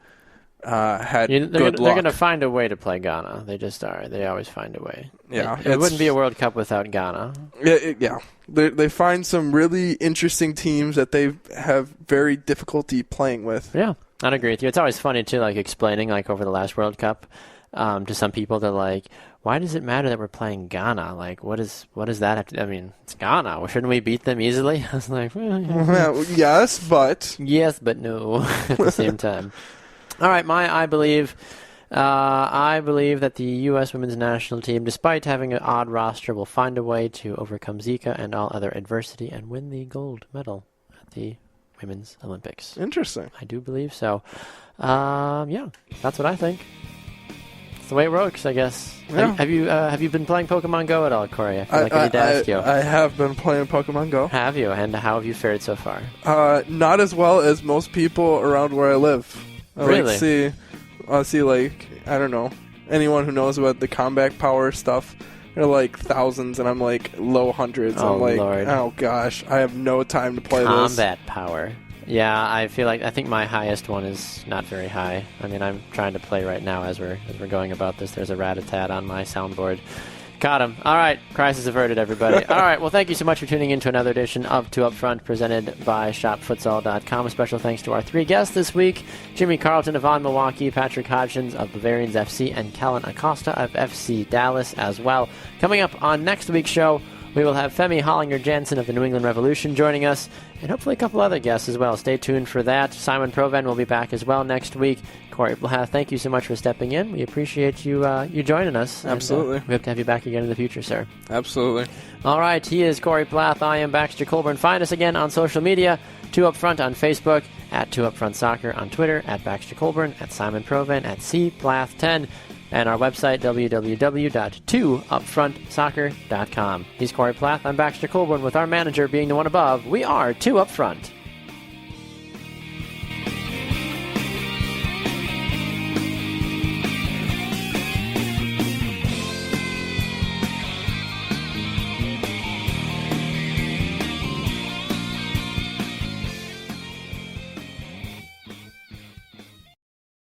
had good luck. They're going to find a way to play Ghana. They just are. They always find a way. Yeah, it wouldn't be a World Cup without Ghana. Yeah. They find some really interesting teams that they have very difficulty playing with. Yeah. I'd agree with you. It's always funny, too, like explaining, like over the last World Cup to some people. They're like, why does it matter that we're playing Ghana? Like, what does that have to... I mean, it's Ghana. Well, shouldn't we beat them easily? I was like, well, yes, but... Yes, but no at the same time. All right, I believe that the U.S. women's national team, despite having an odd roster, will find a way to overcome Zika and all other adversity and win the gold medal at the Women's Olympics. Interesting. I do believe so. Yeah, that's what I think. It's the way it works, I guess. Yeah. Have you been playing Pokemon Go at all, Corey? I feel like I need to ask you. I have been playing Pokemon Go. Have you? And how have you fared so far? Not as well as most people around where I live. Really? I see, like, I don't know, anyone who knows about the combat power stuff. They're like thousands, and I'm like low hundreds. Oh, I'm like, Lord. Oh gosh, I have no time to play this. Combat power. Yeah, I think my highest one is not very high. I mean, I'm trying to play right now as we're going about this. There's a rat-a-tat on my soundboard. Got him. All right, crisis averted, everybody. All right, well, thank you so much for tuning in to another edition of Two Up Front, presented by ShopFutsal.com. A special thanks to our three guests this week: Jimmy Carlton of OnMilwaukee, Patrick Hodgins of Bavarians FC, and Kellyn Acosta of FC Dallas as well. Coming up on next week's show, we will have Femi Hollinger-Jansen of the New England Revolution joining us, and hopefully a couple other guests as well. Stay tuned for that. Simon Provan will be back as well next week. Corey Plath, thank you so much for stepping in. We appreciate you joining us. Absolutely. And, we hope to have you back again in the future, sir. Absolutely. All right, he is Corey Plath. I am Baxter Colburn. Find us again on social media. Two Up Front on Facebook, at Two Up Front Soccer on Twitter, at Baxter Colburn, at Simon Provan, at cplath10. And our website, www.2upfrontsoccer.com. He's Corey Plath. I'm Baxter Colburn. With our manager being the one above, we are Two Up Front.